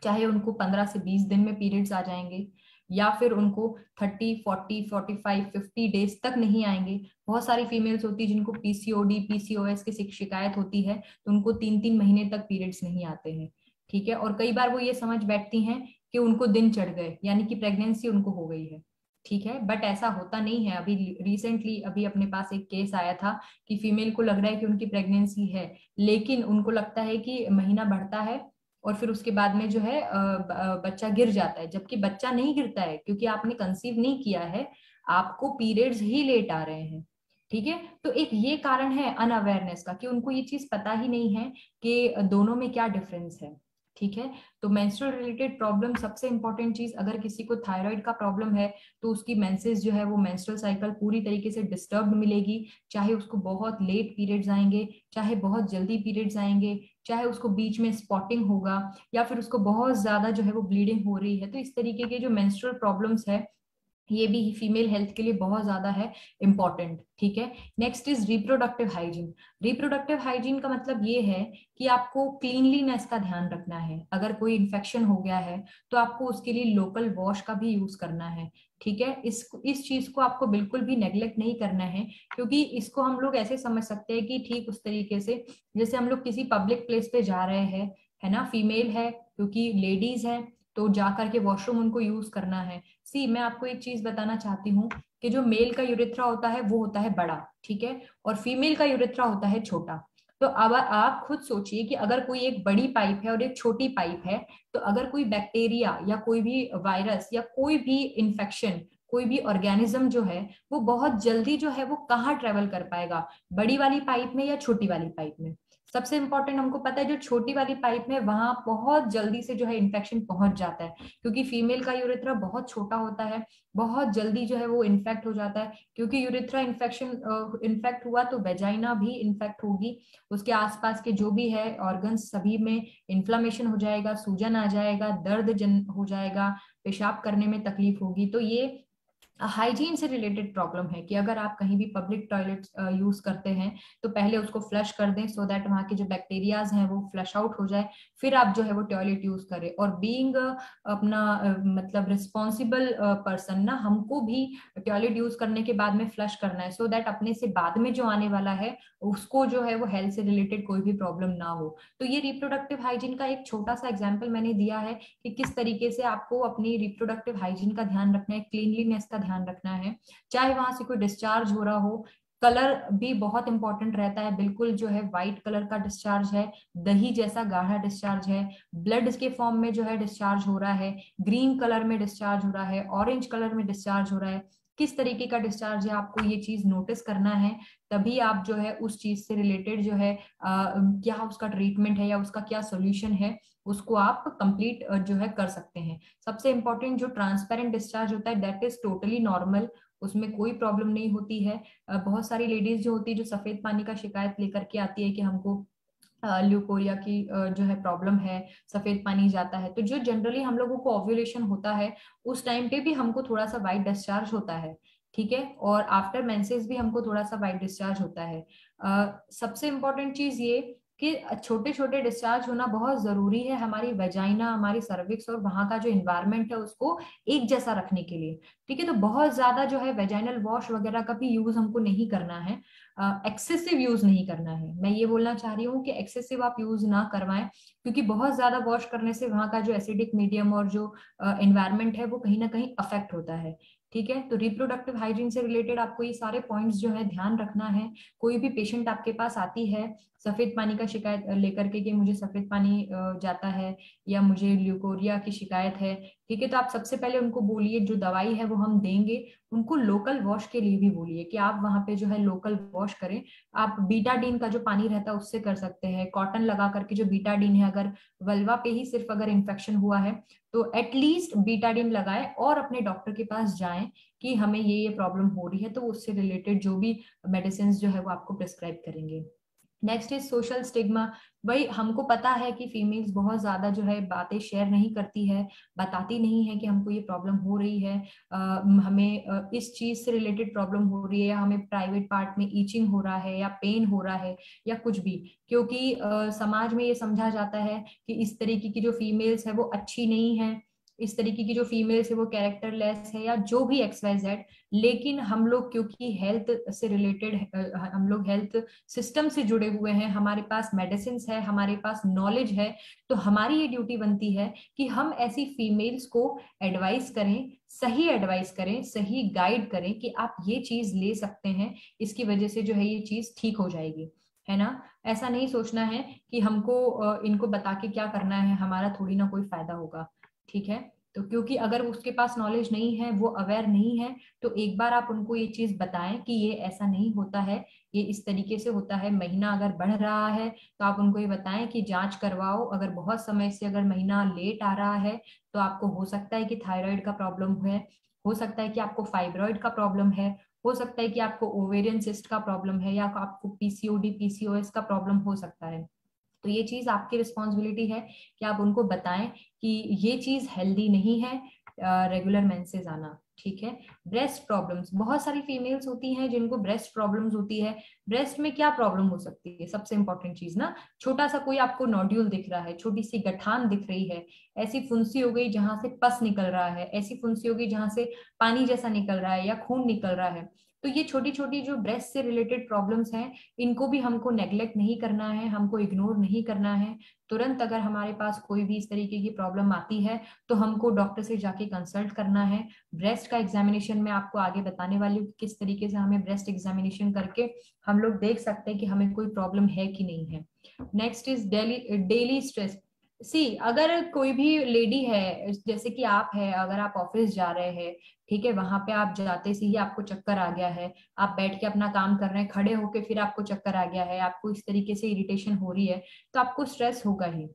चाहे उनको 15 से 20 दिन में पीरियड्स आ जाएंगे, या फिर उनको 30, 40, 45, 50 डेज तक नहीं आएंगे। बहुत सारी फीमेल्स होती है जिनको पीसीओडी पीसीओएस की शिकायत होती है, तो उनको 3 3 महीने तक पीरियड्स नहीं आते हैं। ठीक है, और कई बार वो ये समझ बैठती हैं कि उनको दिन चढ़ गए, यानी कि प्रेगनेंसी उनको हो गई है। ठीक है, बट ऐसा होता नहीं है। अभी रिसेंटली अभी अपने पास एक केस आया था कि फीमेल को लग रहा है कि उनकी प्रेगनेंसी है, लेकिन उनको लगता है कि महीना बढ़ता है और फिर उसके बाद में जो है बच्चा गिर जाता है, जबकि बच्चा नहीं गिरता है क्योंकि आपने कंसीव नहीं किया है, आपको पीरियड्स ही लेट आ रहे हैं। ठीक है, तो एक ये कारण है अनअवेयरनेस का कि उनको ये चीज पता ही नहीं है कि दोनों में क्या डिफरेंस है। ठीक है, तो मेंस्ट्रुअल रिलेटेड प्रॉब्लम सबसे इंपॉर्टेंट चीज, अगर किसी को थायराइड का प्रॉब्लम है तो उसकी मेंसेस जो है वो मेंस्ट्रुअल साइकिल पूरी तरीके से डिस्टर्ब मिलेगी। चाहे उसको बहुत लेट पीरियड्स आएंगे, चाहे बहुत जल्दी पीरियड्स आएंगे, चाहे उसको बीच में स्पॉटिंग होगा, या फिर उसको बहुत ज्यादा जो है वो ब्लीडिंग हो रही है। तो इस तरीके के जो मेंस्ट्रुअल प्रॉब्लम्स है, ये भी फीमेल हेल्थ के लिए बहुत ज्यादा है इंपॉर्टेंट। ठीक है, next is reproductive hygiene. Reproductive hygiene का मतलब ये है कि आपको क्लीनलीनेस का ध्यान रखना है। अगर कोई इन्फेक्शन हो गया है तो आपको उसके लिए लोकल वॉश का भी यूज करना है। ठीक है, इस चीज को आपको बिल्कुल भी नेग्लेक्ट नहीं करना है, क्योंकि इसको हम लोग ऐसे समझ सकते हैं कि ठीक उस तरीके से जैसे हम लोग किसी पब्लिक प्लेस पे जा रहे हैं, है ना, फीमेल है क्योंकि लेडीज है, तो जाकर के वॉशरूम उनको यूज करना है। सी मैं आपको एक चीज बताना चाहती हूँ कि जो मेल का यूरेथ्रा होता है वो होता है बड़ा, ठीक है, और फीमेल का यूरेथ्रा होता है छोटा। तो अब आप खुद सोचिए कि अगर कोई एक बड़ी पाइप है और एक छोटी पाइप है, तो अगर कोई बैक्टीरिया या कोई भी वायरस या कोई भी इंफेक्शन, कोई भी ऑर्गेनिज्म जो है वो बहुत जल्दी जो है वो कहाँ ट्रेवल कर पाएगा, बड़ी वाली पाइप में या छोटी वाली पाइप में। सबसे इंपॉर्टेंट हमको पता है जो छोटी वाली पाइप में वहां बहुत जल्दी से जो है इन्फेक्शन पहुंच जाता है, क्योंकि फीमेल का यूरेथ्रा बहुत छोटा होता है, बहुत जल्दी जो है वो इन्फेक्ट हो जाता है, क्योंकि यूरेथ्रा इन्फेक्शन इन्फेक्ट हुआ तो वेजाइना भी इन्फेक्ट होगी, उसके आसपास के जो भी है ऑर्गन्स सभी में इन्फ्लामेशन हो जाएगा, सूजन आ जाएगा, दर्द जन हो जाएगा, पेशाब करने में तकलीफ होगी। तो ये हाइजीन से रिलेटेड प्रॉब्लम है कि अगर आप कहीं भी पब्लिक टॉयलेट यूज करते हैं तो पहले उसको फ्लश कर दें, सो दैट वहां के जो बैक्टीरियाज हैं वो फ्लश आउट हो जाए, फिर आप जो है वो टॉयलेट यूज करें। और बीइंग अपना मतलब रिस्पॉन्सिबल पर्सन ना, हमको भी टॉयलेट यूज करने के बाद में फ्लश करना है, सो दैट अपने से बाद में जो आने वाला है उसको जो है वो हेल्थ से रिलेटेड कोई भी प्रॉब्लम ना हो। तो ये रिप्रोडक्टिव हाइजीन का एक छोटा सा एग्जाम्पल मैंने दिया है कि किस तरीके से आपको अपनी रिप्रोडक्टिव हाइजीन का ध्यान रखना है, क्लीनलीनेस का ध्यान रखना है, चाहे वहां से कोई डिस्चार्ज हो रहा हो। कलर भी बहुत इंपॉर्टेंट रहता है, बिल्कुल जो है व्हाइट कलर का डिस्चार्ज है, दही जैसा गाढ़ा डिस्चार्ज है, ब्लड के फॉर्म में जो है डिस्चार्ज हो रहा है, ग्रीन कलर में डिस्चार्ज हो रहा है, ऑरेंज कलर में डिस्चार्ज हो रहा है, किस तरीके का डिस्चार्ज है आपको ये चीज नोटिस करना है। तभी आप जो है उस चीज से रिलेटेड जो है क्या उसका ट्रीटमेंट है या उसका क्या सोल्यूशन है उसको आप कंप्लीट जो है कर सकते हैं। सबसे इंपॉर्टेंट जो ट्रांसपेरेंट डिस्चार्ज होता है दैट इज टोटली नॉर्मल, उसमें कोई प्रॉब्लम नहीं होती है। बहुत सारी लेडीज जो होती है जो सफेद पानी का शिकायत लेकर के आती है कि हमको ल्यूकोरिया की जो है प्रॉब्लम है, सफेद पानी जाता है, तो जो जनरली हम लोगों को ओव्यूलेशन होता है उस टाइम पे भी हमको थोड़ा सा वाइट डिस्चार्ज होता है, ठीक है, और आफ्टर मेंसेस भी हमको थोड़ा सा वाइट डिस्चार्ज होता है। सबसे इंपॉर्टेंट चीज ये कि छोटे छोटे डिस्चार्ज होना बहुत जरूरी है हमारी वेजाइना, हमारी सर्विक्स और वहां का जो इन्वायरमेंट है उसको एक जैसा रखने के लिए, ठीक है। तो बहुत ज्यादा जो है वेजाइनल वॉश वगैरह का भी यूज हमको नहीं करना है, एक्सेसिव यूज नहीं करना है। मैं ये बोलना चाह रही हूँ कि एक्सेसिव आप यूज ना करवाएं, क्योंकि बहुत ज्यादा वॉश करने से वहां का जो एसिडिक मीडियम और जो एनवायरमेंट है वो कहीं ना कहीं अफेक्ट होता है, ठीक है। तो रिप्रोडक्टिव हाइजीन से रिलेटेड आपको ये सारे पॉइंट्स जो है ध्यान रखना है। कोई भी पेशेंट आपके पास आती है सफेद पानी का शिकायत लेकर के कि मुझे सफेद पानी जाता है या मुझे ल्यूकोरिया की शिकायत है, ठीक है, तो आप सबसे पहले उनको बोलिए जो दवाई है वो हम देंगे, उनको लोकल वॉश के लिए भी बोलिए कि आप वहां पे जो है लोकल वॉश करें। आप बीटाडीन का जो पानी रहता है उससे कर सकते हैं, कॉटन लगा करके जो बीटाडीन है, अगर वल्वा पे ही सिर्फ अगर इन्फेक्शन हुआ है तो एटलीस्ट बीटाडीन लगाए और अपने डॉक्टर के पास जाएं कि हमें ये प्रॉब्लम हो रही है, तो उससे रिलेटेड जो भी मेडिसिन जो है वो आपको प्रिस्क्राइब करेंगे। Next is social stigma. भाई हमको पता है कि फीमेल्स बहुत ज्यादा जो है बातें शेयर नहीं करती है, बताती नहीं है कि हमको ये प्रॉब्लम हो रही है, हमें इस चीज से रिलेटेड प्रॉब्लम हो रही है, या हमें प्राइवेट पार्ट में ईचिंग हो रहा है या पेन हो रहा है या कुछ भी, क्योंकि समाज में ये समझा जाता है कि इस तरीके की जो फीमेल्स है वो अच्छी नहीं है, इस तरीके की जो फीमेल्स है वो कैरेक्टरलेस है या जो भी एक्स वाई जेड। लेकिन हम लोग क्योंकि हेल्थ से रिलेटेड, हम लोग हेल्थ सिस्टम से जुड़े हुए हैं, हमारे पास मेडिसिन है, हमारे पास नॉलेज है, तो हमारी ये ड्यूटी बनती है कि हम ऐसी फीमेल्स को एडवाइस करें, सही एडवाइस करें, सही गाइड करें कि आप ये चीज ले सकते हैं, इसकी वजह से जो है ये चीज ठीक हो जाएगी, है ना। ऐसा नहीं सोचना है कि हमको इनको बता के क्या करना है, हमारा थोड़ी ना कोई फायदा होगा, ठीक है। तो क्योंकि अगर उसके पास नॉलेज नहीं है, वो अवेयर नहीं है, तो एक बार आप उनको ये चीज बताएं कि ये ऐसा नहीं होता है, ये इस तरीके से होता है। महीना अगर बढ़ रहा है तो आप उनको ये बताएं कि जांच करवाओ, अगर बहुत समय से अगर महीना लेट आ रहा है तो आपको हो सकता है कि थायराइड का प्रॉब्लम है, हो सकता है कि आपको फाइब्रॉइड का प्रॉब्लम है, हो सकता है कि आपको ओवेरियन सिस्ट का प्रॉब्लम है, या आपको पीसीओडी पीसीओएस का प्रॉब्लम हो सकता है। तो ये चीज आपकी रिस्पॉन्सिबिलिटी है कि आप उनको बताएं कि ये चीज हेल्दी नहीं है रेगुलर मेंसेस आना, ठीक है। ब्रेस्ट प्रॉब्लम्स, बहुत सारी फीमेल्स होती हैं जिनको ब्रेस्ट प्रॉब्लम्स होती है। ब्रेस्ट में क्या प्रॉब्लम हो सकती है, सबसे इंपॉर्टेंट चीज ना, छोटा सा कोई आपको नोड्यूल दिख रहा है, छोटी सी गठान दिख रही है, ऐसी फुंसी हो गई जहां से पस निकल रहा है, ऐसी फुंसी हो गई जहां से पानी जैसा निकल रहा है या खून निकल रहा है, तो ये छोटी छोटी जो ब्रेस्ट से रिलेटेड प्रॉब्लम्स हैं, इनको भी हमको नेग्लेक्ट नहीं करना है, हमको इग्नोर नहीं करना है। तुरंत अगर हमारे पास कोई भी इस तरीके की प्रॉब्लम आती है तो हमको डॉक्टर से जाके कंसल्ट करना है। ब्रेस्ट का एग्जामिनेशन मैं आपको आगे बताने वाली हूँ, किस तरीके से हमें ब्रेस्ट एग्जामिनेशन करके हम लोग देख सकते हैं कि हमें कोई प्रॉब्लम है कि नहीं है। Next is daily daily stress. See, अगर कोई भी लेडी है, जैसे कि आप है, अगर आप ऑफिस जा रहे हैं, ठीक है, वहां पे आप जाते से ही आपको चक्कर आ गया है, आप बैठ के अपना काम कर रहे हैं, खड़े होके फिर आपको चक्कर आ गया है, आपको इस तरीके से इरिटेशन हो रही है, तो आपको स्ट्रेस होगा ही।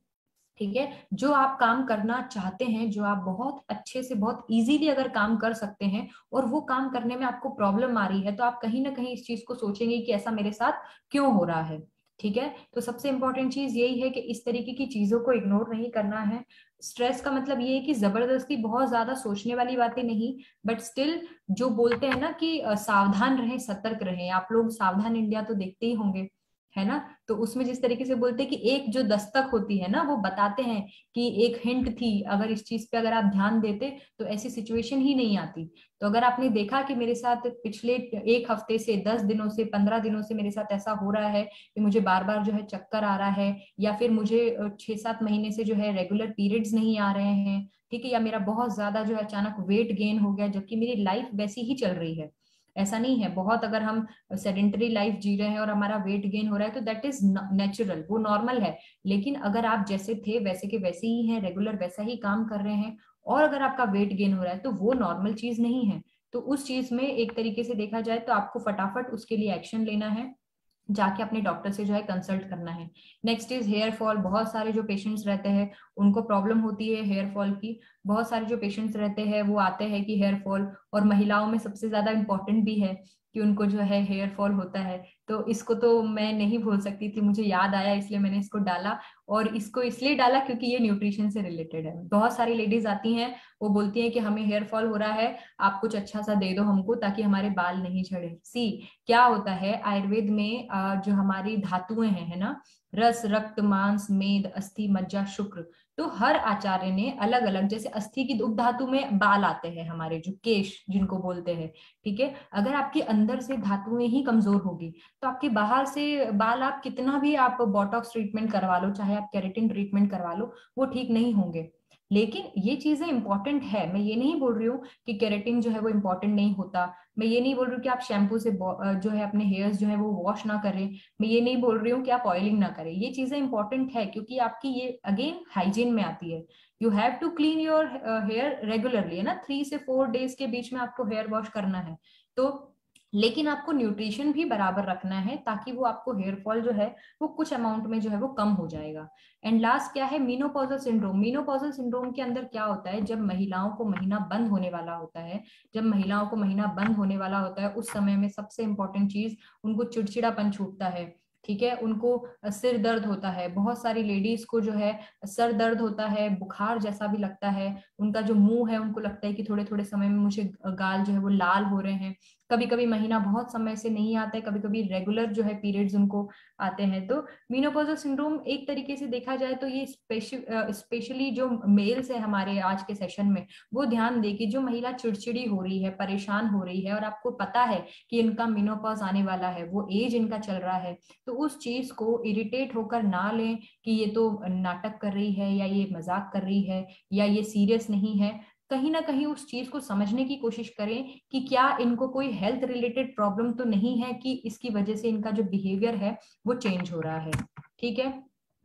ठीक है, जो आप काम करना चाहते हैं, जो आप बहुत अच्छे से बहुत इजीली अगर काम कर सकते हैं और वो काम करने में आपको प्रॉब्लम आ रही है, तो आप कहीं ना कहीं इस चीज को सोचेंगे कि ऐसा मेरे साथ क्यों हो रहा है। ठीक है, तो सबसे इंपॉर्टेंट चीज यही है कि इस तरीके की चीजों को इग्नोर नहीं करना है। स्ट्रेस का मतलब ये है कि जबरदस्ती बहुत ज्यादा सोचने वाली बातें नहीं, बट स्टिल जो बोलते हैं ना कि सावधान रहें, सतर्क रहें। आप लोग सावधान इंडिया तो देखते ही होंगे, है ना? तो उसमें जिस तरीके से बोलते हैं कि एक जो दस्तक होती है ना, वो बताते हैं कि एक हिंट थी, अगर इस चीज पे अगर आप ध्यान देते तो ऐसी सिचुएशन ही नहीं आती। तो अगर आपने देखा कि मेरे साथ पिछले एक हफ्ते से, 10 दिनों से, 15 दिनों से मेरे साथ ऐसा हो रहा है कि मुझे बार बार जो है चक्कर आ रहा है, या फिर मुझे 6-7 महीने से जो है रेगुलर पीरियड्स नहीं आ रहे हैं, ठीक है, या मेरा बहुत ज्यादा जो है अचानक वेट गेन हो गया, जबकि मेरी लाइफ वैसी ही चल रही है, ऐसा नहीं है, बहुत अगर हम सेडेंटरी लाइफ जी रहे हैं और हमारा वेट गेन हो रहा है तो दैट इज नेचुरल, वो नॉर्मल है। लेकिन अगर आप जैसे थे वैसे के वैसे ही हैं, रेगुलर वैसा ही काम कर रहे हैं, और अगर आपका वेट गेन हो रहा है, तो वो नॉर्मल चीज नहीं है। तो उस चीज में एक तरीके से देखा जाए तो आपको फटाफट उसके लिए एक्शन लेना है, जाके अपने डॉक्टर से जो है कंसल्ट करना है। Next is here fall. बहुत सारे जो पेशेंट्स रहते हैं उनको प्रॉब्लम होती है हेयर फॉल की। बहुत सारे जो पेशेंट्स रहते हैं वो आते हैं कि हेयर फॉल, और महिलाओं में सबसे ज्यादा इंपॉर्टेंट भी है कि उनको जो है हेयर फॉल होता है। तो इसको तो मैं नहीं भूल सकती थी, मुझे याद आया इसलिए मैंने इसको डाला। और इसको इसलिए डाला क्योंकि ये न्यूट्रिशन से रिलेटेड है। बहुत सारी लेडीज आती हैं, वो बोलती हैं कि हमें हेयर फॉल हो रहा है, आप कुछ अच्छा सा दे दो हमको ताकि हमारे बाल नहीं झड़े। सी, क्या होता है आयुर्वेद में, जो हमारी धातुएं हैं, है ना, रस, रक्त, मांस, मेद, अस्थि, मज्जा, शुक्र, तो हर आचार्य ने अलग अलग, जैसे अस्थि की उपधातु में बाल आते हैं, हमारे जो केश जिनको बोलते हैं, ठीक है, अगर आपके अंदर से धातुएं ही कमजोर होगी तो आपके बाहर से बाल, आप कितना भी आप बोटॉक्स ट्रीटमेंट करवा लो, चाहे आप केराटिन ट्रीटमेंट करवा लो, वो ठीक नहीं होंगे। लेकिन ये चीजें इंपॉर्टेंट है, मैं ये नहीं बोल रही हूँ कि केराटिन जो है वो इंपॉर्टेंट नहीं होता, मैं ये नहीं बोल रही हूँ कि आप शैम्पू से जो है अपने हेयर्स जो है वो वॉश ना करें, मैं ये नहीं बोल रही हूँ कि आप ऑयलिंग ना करें, ये चीजें इंपॉर्टेंट है क्योंकि आपकी ये अगेन हाइजीन में आती है। You have to clean your hair regularly, है ना, 3 से 4 डेज के बीच में आपको हेयर वॉश करना है। तो लेकिन आपको न्यूट्रिशन भी बराबर रखना है ताकि वो आपको हेयर फॉल जो है वो कुछ अमाउंट में जो है वो कम हो जाएगा। एंड लास्ट क्या है, मीनोपॉजल सिंड्रोम। मीनोपॉजल सिंड्रोम के अंदर क्या होता है, जब महिलाओं को महीना बंद होने वाला होता है, जब महिलाओं को महीना बंद होने वाला होता है, उस समय में सबसे इंपॉर्टेंट चीज, उनको चिड़चिड़ापन छूटता है, ठीक है, उनको सिर दर्द होता है, बहुत सारी लेडीज को जो है सर दर्द होता है, बुखार जैसा भी लगता है, उनका जो मुंह है उनको लगता है कि थोड़े थोड़े समय में मुझे गाल जो है वो लाल हो रहे हैं। कभी कभी महीना बहुत समय से नहीं आता है, कभी कभी रेगुलर जो है पीरियड्स उनको आते हैं। तो मीनोपॉजल सिंड्रोम एक तरीके से देखा जाए तो ये स्पेशली जो मेल्स है हमारे आज के सेशन में, वो ध्यान दे कि जो महिला चिड़चिड़ी हो रही है, परेशान हो रही है, और आपको पता है कि इनका मीनोपॉज आने वाला है, वो एज इनका चल रहा है, तो उस चीज को इरिटेट होकर ना लें कि ये तो नाटक कर रही है, या ये मजाक कर रही है, या ये सीरियस नहीं है। कहीं ना कहीं उस चीज को समझने की कोशिश करें कि क्या इनको कोई हेल्थ रिलेटेड प्रॉब्लम तो नहीं है कि इसकी वजह से इनका जो बिहेवियर है वो चेंज हो रहा है। ठीक है,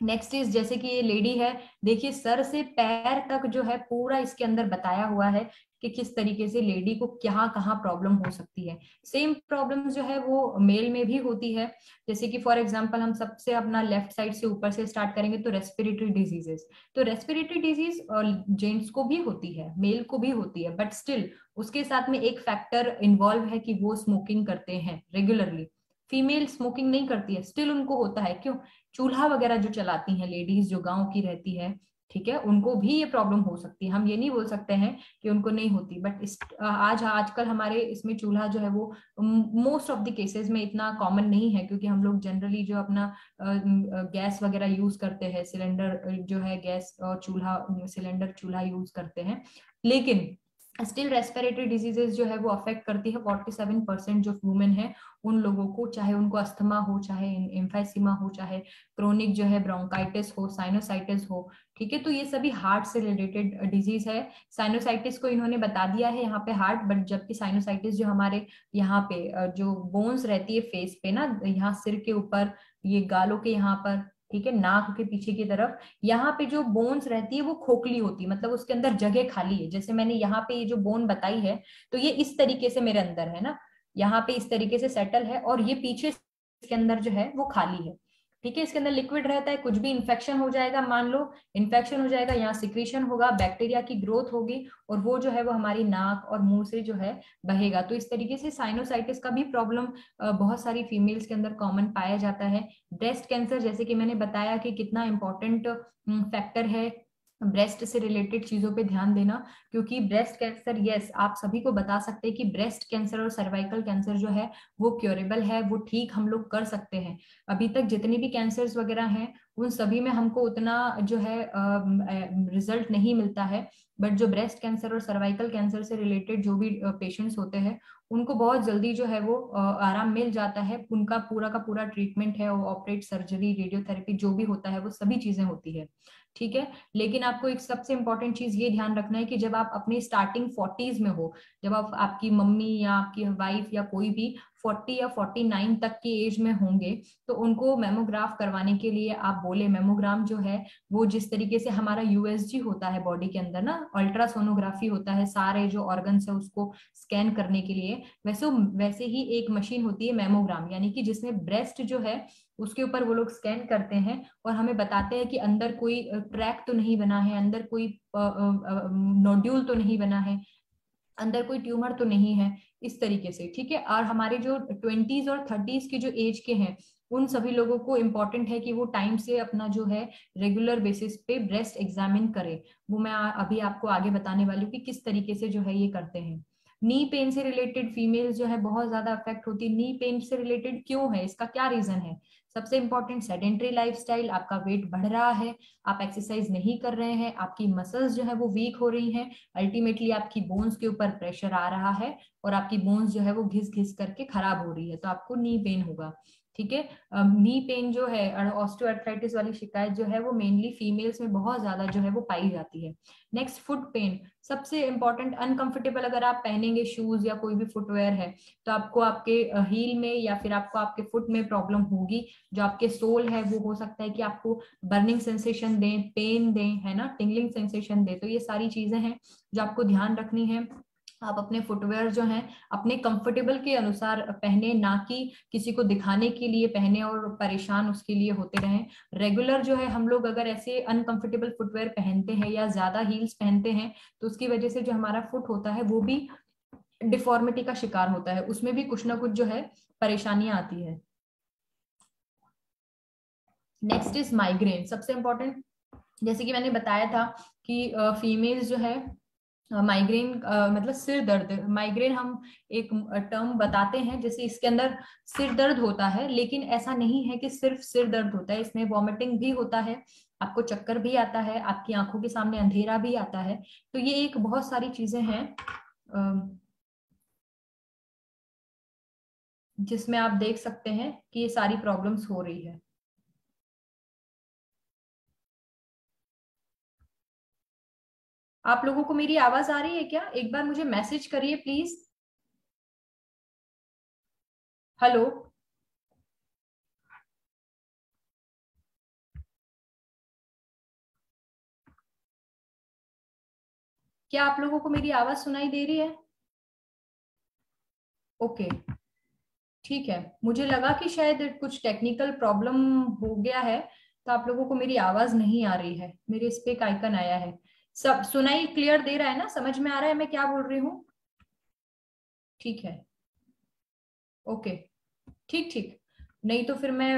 नेक्स्ट इज, जैसे कि ये लेडी है, देखिए सर से पैर तक जो है पूरा इसके अंदर बताया हुआ है कि किस तरीके से लेडी को क्या कहाँ प्रॉब्लम हो सकती है। सेम प्रॉब्लम जो है वो मेल में भी होती है। जैसे कि फॉर एग्जांपल हम सबसे अपना लेफ्ट साइड से ऊपर से स्टार्ट करेंगे तो रेस्पिरेटरी डिजीजेस। तो रेस्पिरेटरी डिजीज जेंट्स को भी होती है, मेल को भी होती है, बट स्टिल उसके साथ में एक फैक्टर इन्वॉल्व है कि वो स्मोकिंग करते हैं रेगुलरली। फीमेल स्मोकिंग नहीं करती है, स्टिल उनको होता है। क्यों? चूल्हा वगैरह जो चलाती हैं लेडीज जो गांव की रहती है, ठीक है, उनको भी ये प्रॉब्लम हो सकती है, हम ये नहीं बोल सकते हैं कि उनको नहीं होती, बट इस आजकल हमारे इसमें चूल्हा जो है वो मोस्ट ऑफ द केसेस में इतना कॉमन नहीं है, क्योंकि हम लोग जनरली जो अपना गैस वगैरह यूज करते हैं, सिलेंडर जो है गैस और चूल्हा, सिलेंडर चूल्हा यूज करते हैं। लेकिन स्टिल रेस्पिरेटरी डिजीजेस जो है वो अफेक्ट करती है 47% जो वुमेन है उन लोगों को, चाहे उनको अस्थमा हो, चाहे एम्फाइसीमा हो, चाहे क्रोनिक जो है ब्रोंकाइटिस हो, साइनोसाइटिस हो। ठीक है, तो ये सभी हार्ट से रिलेटेड डिजीज है। साइनोसाइटिस को इन्होंने बता दिया है यहाँ पे हार्ट, बट जबकि साइनोसाइटिस जो हमारे यहाँ पे जो बोन्स रहती है फेस पे ना, यहाँ सिर के ऊपर, ये गालों के यहाँ पर, ठीक है, नाक के पीछे की तरफ, यहाँ पे जो बोन्स रहती है वो खोखली होती है, मतलब उसके अंदर जगह खाली है। जैसे मैंने यहाँ पे ये जो बोन बताई है, तो ये इस तरीके से मेरे अंदर है ना, यहाँ पे इस तरीके से सेटल है, और ये पीछे इसके अंदर जो है वो खाली है। ठीक है, इसके अंदर लिक्विड रहता है, कुछ भी इन्फेक्शन हो जाएगा, मान लो इन्फेक्शन हो जाएगा, यहाँ सिक्रीशन होगा, बैक्टीरिया की ग्रोथ होगी, और वो जो है वो हमारी नाक और मुंह से जो है बहेगा। तो इस तरीके से साइनोसाइटिस का भी प्रॉब्लम बहुत सारी फीमेल्स के अंदर कॉमन पाया जाता है। ब्रेस्ट कैंसर, जैसे कि मैंने बताया कि कितना इंपॉर्टेंट फैक्टर है ब्रेस्ट से रिलेटेड चीजों पे ध्यान देना, क्योंकि ब्रेस्ट कैंसर, यस, आप सभी को बता सकते हैं कि ब्रेस्ट कैंसर और सर्वाइकल कैंसर जो है वो क्योरेबल है, वो ठीक हम लोग कर सकते हैं। अभी तक जितनी भी कैंसर्स वगैरह हैं उन सभी में हमको उतना जो है रिजल्ट नहीं मिलता है, बट जो ब्रेस्ट कैंसर और सर्वाइकल कैंसर से रिलेटेड जो भी पेशेंट्स होते हैं उनको बहुत जल्दी जो है वो आराम मिल जाता है। उनका पूरा का पूरा ट्रीटमेंट है, वो ऑपरेट, सर्जरी, रेडियोथेरेपी जो भी होता है वो सभी चीजें होती है। ठीक है, लेकिन आपको एक सबसे इंपॉर्टेंट चीज ये ध्यान रखना है कि जब आप अपनी स्टार्टिंग 40s में हो, जब आप, आपकी मम्मी या आपकी वाइफ या कोई भी 40 या 49 तक की एज में होंगे, तो उनको मेमोग्राफ करवाने के लिए आप बोले। मेमोग्राम जो है वो जिस तरीके से हमारा यूएसजी होता है बॉडी के अंदर ना, अल्ट्रासोनोग्राफी होता है सारे जो ऑर्गन्स है उसको स्कैन करने के लिए, वैसे वैसे ही एक मशीन होती है मेमोग्राम, यानी कि जिसमें ब्रेस्ट जो है उसके ऊपर वो लोग स्कैन करते हैं और हमें बताते हैं कि अंदर कोई ट्रैक तो नहीं बना है, अंदर कोई नोड्यूल तो नहीं बना है, अंदर कोई ट्यूमर तो नहीं है, इस तरीके से। ठीक है, और हमारे जो 20s और 30s के जो एज के हैं उन सभी लोगों को इम्पोर्टेंट है कि वो टाइम से अपना जो है रेगुलर बेसिस पे ब्रेस्ट एग्जामिन करें। वो मैं अभी आपको आगे बताने वाली हूँ कि किस तरीके से जो है ये करते हैं। नी पेन से रिलेटेड फीमेल्स जो है बहुत ज्यादा अफेक्ट होती है। नी पेन से रिलेटेड क्यों है, इसका क्या रीजन है? सबसे इंपॉर्टेंट, सेडेंट्री लाइफस्टाइल, आपका वेट बढ़ रहा है, आप एक्सरसाइज नहीं कर रहे हैं, आपकी मसल्स जो है वो वीक हो रही हैं, अल्टीमेटली आपकी बोन्स के ऊपर प्रेशर आ रहा है और आपकी बोन्स जो है वो घिस घिस करके खराब हो रही है, तो आपको नी पेन होगा। ठीक है, नी पेन जो है, ऑस्टियोआर्थराइटिस वाली शिकायत जो है वो मेनली फीमेल्स में बहुत ज्यादा जो है वो पाई जाती है। नेक्स्ट, फुट पेन, सबसे इंपॉर्टेंट, अनकंफर्टेबल अगर आप पहनेंगे शूज या कोई भी फुटवेयर है तो आपको आपके हील में या फिर आपको आपके फुट में प्रॉब्लम होगी। जो आपके सोल है वो हो सकता है कि आपको बर्निंग सेंसेशन दें, पेन दें, है ना, टिंगलिंग सेंसेशन दे। तो ये सारी चीजें हैं जो आपको ध्यान रखनी है। आप अपने फुटवेयर जो हैं अपने कंफर्टेबल के अनुसार पहने, ना कि किसी को दिखाने के लिए पहने और परेशान उसके लिए होते रहें। रेगुलर जो है हम लोग अगर ऐसे अनकंफर्टेबल फुटवेयर पहनते हैं या ज्यादा हील्स पहनते हैं तो उसकी वजह से जो हमारा फुट होता है वो भी डिफॉर्मिटी का शिकार होता है, उसमें भी कुछ ना कुछ जो है परेशानियां आती है। नेक्स्ट इज माइग्रेन, सबसे इंपॉर्टेंट। जैसे कि मैंने बताया था कि फीमेल्स जो है माइग्रेन मतलब सिर दर्द, माइग्रेन हम एक टर्म बताते हैं जैसे इसके अंदर सिर दर्द होता है, लेकिन ऐसा नहीं है कि सिर्फ सिर दर्द होता है, इसमें वॉमिटिंग भी होता है, आपको चक्कर भी आता है, आपकी आंखों के सामने अंधेरा भी आता है। तो ये एक बहुत सारी चीजें हैं जिसमें आप देख सकते हैं कि ये सारी प्रॉब्लम्स हो रही है। आप लोगों को मेरी आवाज आ रही है क्या? एक बार मुझे मैसेज करिए प्लीज। हेलो, क्या आप लोगों को मेरी आवाज सुनाई दे रही है? ओके, ठीक है, मुझे लगा कि शायद कुछ टेक्निकल प्रॉब्लम हो गया है तो आप लोगों को मेरी आवाज नहीं आ रही है। मेरे इस पे एक आइकन आया है। सब सुनाई क्लियर दे रहा है ना? समझ में आ रहा है मैं क्या बोल रही हूँ? ठीक है, ओके, ठीक ठीक। नहीं तो फिर मैं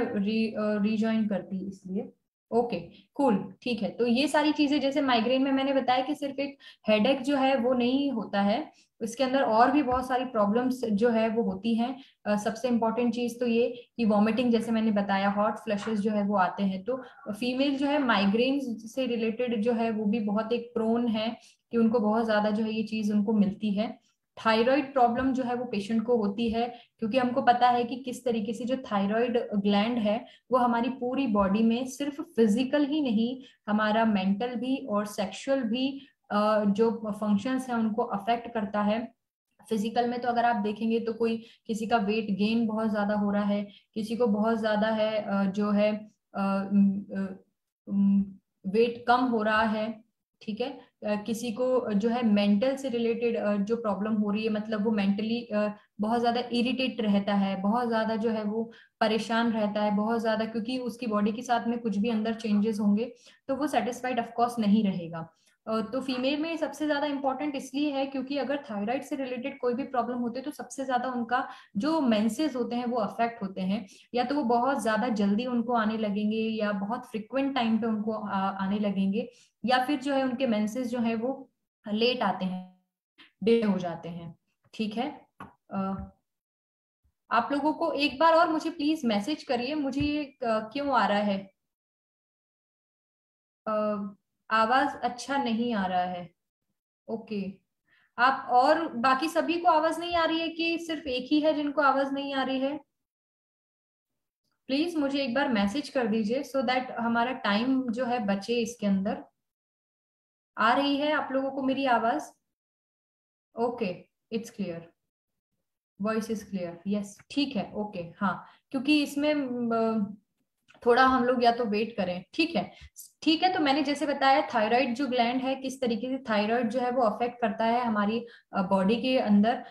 रीजॉइन करती इसलिए। ओके, कूल, ठीक है। तो ये सारी चीजें, जैसे माइग्रेन में मैंने बताया कि सिर्फ एक हेडेक जो है वो नहीं होता है, इसके अंदर और भी बहुत सारी प्रॉब्लम्स जो है वो होती हैं। सबसे इंपॉर्टेंट चीज तो ये कि वॉमिटिंग, जैसे मैंने बताया, हॉट फ्लशेस जो है वो आते हैं। तो फीमेल जो है माइग्रेन से रिलेटेड जो है वो भी बहुत एक प्रोन है कि उनको बहुत ज्यादा जो है ये चीज उनको मिलती है। थायराइड प्रॉब्लम जो है वो पेशेंट को होती है, क्योंकि हमको पता है कि किस तरीके से जो थायराइड ग्लैंड है वो हमारी पूरी बॉडी में सिर्फ फिजिकल ही नहीं, हमारा मेंटल भी और सेक्सुअल भी जो फंक्शंस हैं उनको अफेक्ट करता है। फिजिकल में तो अगर आप देखेंगे तो कोई, किसी का वेट गेन बहुत ज्यादा हो रहा है, किसी को बहुत ज्यादा है जो है वेट कम हो रहा है, ठीक है। किसी को जो है मेंटल से रिलेटेड जो प्रॉब्लम हो रही है, मतलब वो मेंटली बहुत ज्यादा इरिटेट रहता है, बहुत ज्यादा जो है वो परेशान रहता है बहुत ज्यादा, क्योंकि उसकी बॉडी के साथ में कुछ भी अंदर चेंजेस होंगे तो वो सेटिस्फाइड ऑफ कोर्स नहीं रहेगा। तो फीमेल में सबसे ज्यादा इंपॉर्टेंट इसलिए है क्योंकि अगर थायराइड से रिलेटेड कोई भी प्रॉब्लम होती है तो सबसे ज्यादा उनका जो मेंसेस होते हैं वो अफेक्ट होते हैं, या तो वो बहुत ज्यादा जल्दी उनको आने लगेंगे या बहुत फ्रिक्वेंट टाइम पे उनको आने लगेंगे, या फिर जो है उनके मेंसेस जो है वो लेट आते हैं, डिले हो जाते हैं, ठीक है। आप लोगों को एक बार और मुझे प्लीज मैसेज करिए, मुझे ये क्यों आ रहा है, अ, आवाज अच्छा नहीं आ रहा है। ओके, आप और बाकी सभी को आवाज नहीं आ रही है कि सिर्फ एक ही है जिनको आवाज नहीं आ रही है? प्लीज मुझे एक बार मैसेज कर दीजिए सो दैट हमारा टाइम जो है बचे इसके अंदर। आ रही है आप लोगों को मेरी आवाज? Okay, it's clear, voice is clear, yes, ठीक है, ओके, हाँ। क्योंकि इसमें थोड़ा हम लोग या तो वेट करें, ठीक है। ठीक है, तो मैंने जैसे बताया थायराइड जो ग्लैंड है, किस तरीके से थायराइड जो है वो अफेक्ट करता है हमारी बॉडी के अंदर,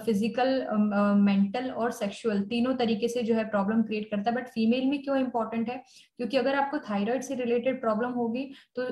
फिजिकल, मेंटल और सेक्सुअल तीनों तरीके से जो है प्रॉब्लम क्रिएट करता है। बट फीमेल में क्यों इंपॉर्टेंट है? क्योंकि अगर आपको थायराइड से रिलेटेड प्रॉब्लम होगी तो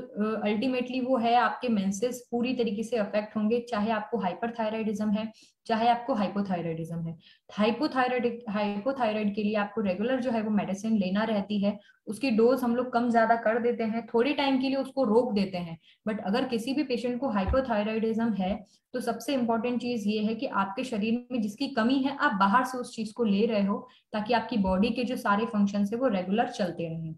अल्टीमेटली वो है आपके मेंसेस पूरी तरीके से अफेक्ट होंगे, चाहे आपको हाइपरथायराइडिज्म है चाहे आपको हाइपोथायराइडिज्म है। हाइपोथायराइड के लिए आपको रेगुलर जो है वो मेडिसिन लेना रहती है, उसकी डोज हम लोग कम ज्यादा कर देते हैं, थोड़े टाइम के लिए उसको रोक देते हैं। बट अगर किसी भी पेशेंट को हाइपोथायराइडिज्म है तो सबसे इंपॉर्टेंट चीज ये है कि आपके शरीर में जिसकी कमी है आप बाहर से उस चीज को ले रहे हो, ताकि आपकी बॉडी के जो सारे फंक्शन है वो रेगुलर चलते रहें,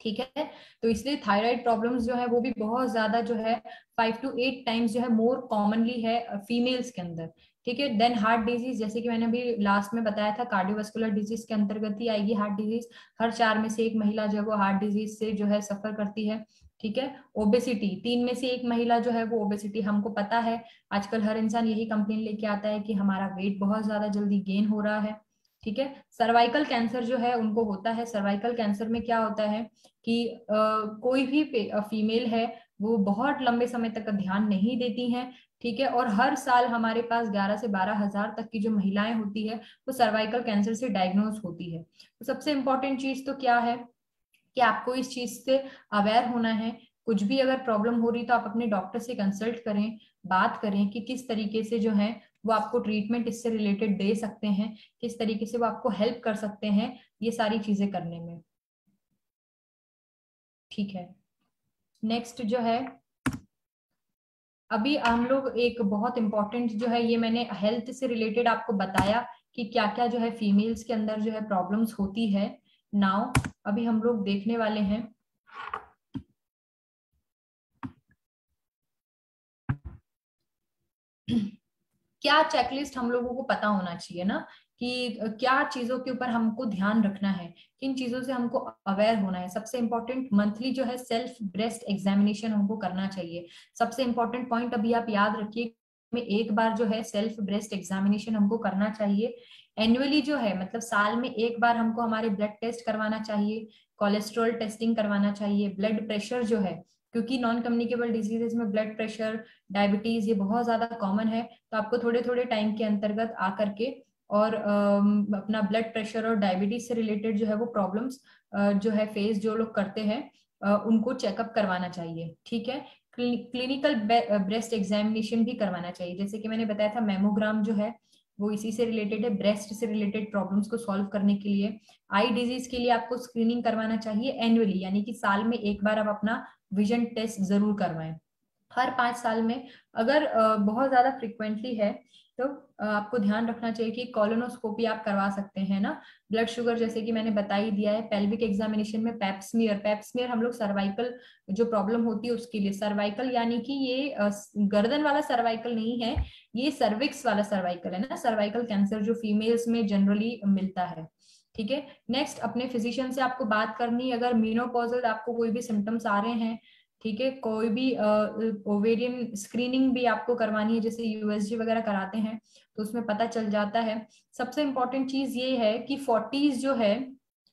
ठीक है। तो इसलिए थायराइड प्रॉब्लम्स जो है वो भी बहुत ज्यादा जो है 5 to 8 टाइम्स जो है मोर कॉमनली है फीमेल्स के अंदर, ठीक है। देन हार्ट डिजीज, जैसे कि मैंने अभी लास्ट में बताया था, कार्डियोवास्कुलर डिजीज के अंतर्गत ही आएगी हार्ट डिजीज। हर 4 में से 1 महिला जो है वो हार्ट डिजीज से जो है सफर करती है, ठीक है। ओबेसिटी, 3 में से 1 महिला जो है वो ओबेसिटी, हमको पता है आजकल हर इंसान यही कंप्लेन लेके आता है कि हमारा वेट बहुत ज्यादा जल्दी गेन हो रहा है, ठीक है। सर्वाइकल कैंसर जो है उनको होता है, सर्वाइकल कैंसर में क्या होता है कि कोई भी फीमेल है वो बहुत लंबे समय तक ध्यान नहीं देती हैं, ठीक है। और हर साल हमारे पास 11 से 12 हजार तक की जो महिलाएं होती है वो सर्वाइकल कैंसर से डायग्नोज होती है। तो सबसे इंपॉर्टेंट चीज तो क्या है कि आपको इस चीज से अवेयर होना है। कुछ भी अगर प्रॉब्लम हो रही तो आप अपने डॉक्टर से कंसल्ट करें, बात करें कि किस तरीके से जो है वो आपको ट्रीटमेंट इससे रिलेटेड दे सकते हैं, किस तरीके से वो आपको हेल्प कर सकते हैं ये सारी चीजें करने में, ठीक है। नेक्स्ट जो है, अभी हम लोग एक बहुत इंपॉर्टेंट जो है, ये मैंने हेल्थ से रिलेटेड आपको बताया कि क्या क्या जो है फीमेल्स के अंदर जो है प्रॉब्लम्स होती है। नाउ अभी हम लोग देखने वाले हैं क्या चेकलिस्ट हम लोगों को पता होना चाहिए ना, कि क्या चीजों के ऊपर हमको ध्यान रखना है, किन चीजों से हमको अवेयर होना है। सबसे इंपॉर्टेंट मंथली जो है सेल्फ ब्रेस्ट एग्जामिनेशन हमको करना चाहिए। सबसे इंपॉर्टेंट पॉइंट अभी आप याद रखिए, में एक बार जो है सेल्फ ब्रेस्ट एग्जामिनेशन हमको करना चाहिए। एनुअली जो है मतलब साल में एक बार हमको हमारे ब्लड टेस्ट करवाना चाहिए, कोलेस्ट्रॉल टेस्टिंग करवाना चाहिए, ब्लड प्रेशर जो है, क्योंकि नॉन कम्युनिकेबल डिजीजेज में ब्लड प्रेशर, डायबिटीज ये बहुत ज्यादा कॉमन है। तो आपको थोड़े थोड़े टाइम के अंतर्गत आकर के और अपना ब्लड प्रेशर और डायबिटीज से रिलेटेड जो है वो प्रॉब्लम्स जो है फेस जो लोग करते हैं उनको चेकअप करवाना चाहिए, ठीक है। क्लिनिकल ब्रेस्ट एग्जामिनेशन भी करवाना चाहिए, जैसे कि मैंने बताया था मेमोग्राम जो है वो इसी से रिलेटेड है, ब्रेस्ट से रिलेटेड प्रॉब्लम्स को सॉल्व करने के लिए। आई डिजीज के लिए आपको स्क्रीनिंग करवाना चाहिए एनुअली, यानी कि साल में एक बार आप अपना विजन टेस्ट जरूर करवाएं, हर 5 साल में। अगर बहुत ज्यादा फ्रिक्वेंटली है तो आपको ध्यान रखना चाहिए कि कॉलोनोस्कोपी आप करवा सकते हैं ना। ब्लड शुगर जैसे कि मैंने बता ही दिया है। पेल्विक एग्जामिनेशन में पैप्समियर हम लोग सर्वाइकल जो प्रॉब्लम होती है उसके लिए, सर्वाइकल यानी कि ये गर्दन वाला सर्वाइकल नहीं है, ये सर्विक्स वाला सर्वाइकल है ना, सर्वाइकल कैंसर जो फीमेल्स में जनरली मिलता है। ठीक है, नेक्स्ट अपने फिजिशियन से आपको बात करनी, अगर मेनोपॉजल आपको कोई भी सिम्टम्स आ रहे हैं, ठीक है, कोई भी ओवेरियन स्क्रीनिंग भी आपको करवानी है, जैसे यूएसजी वगैरह कराते हैं तो उसमें पता चल जाता है। सबसे इम्पोर्टेंट चीज ये है कि 40s जो है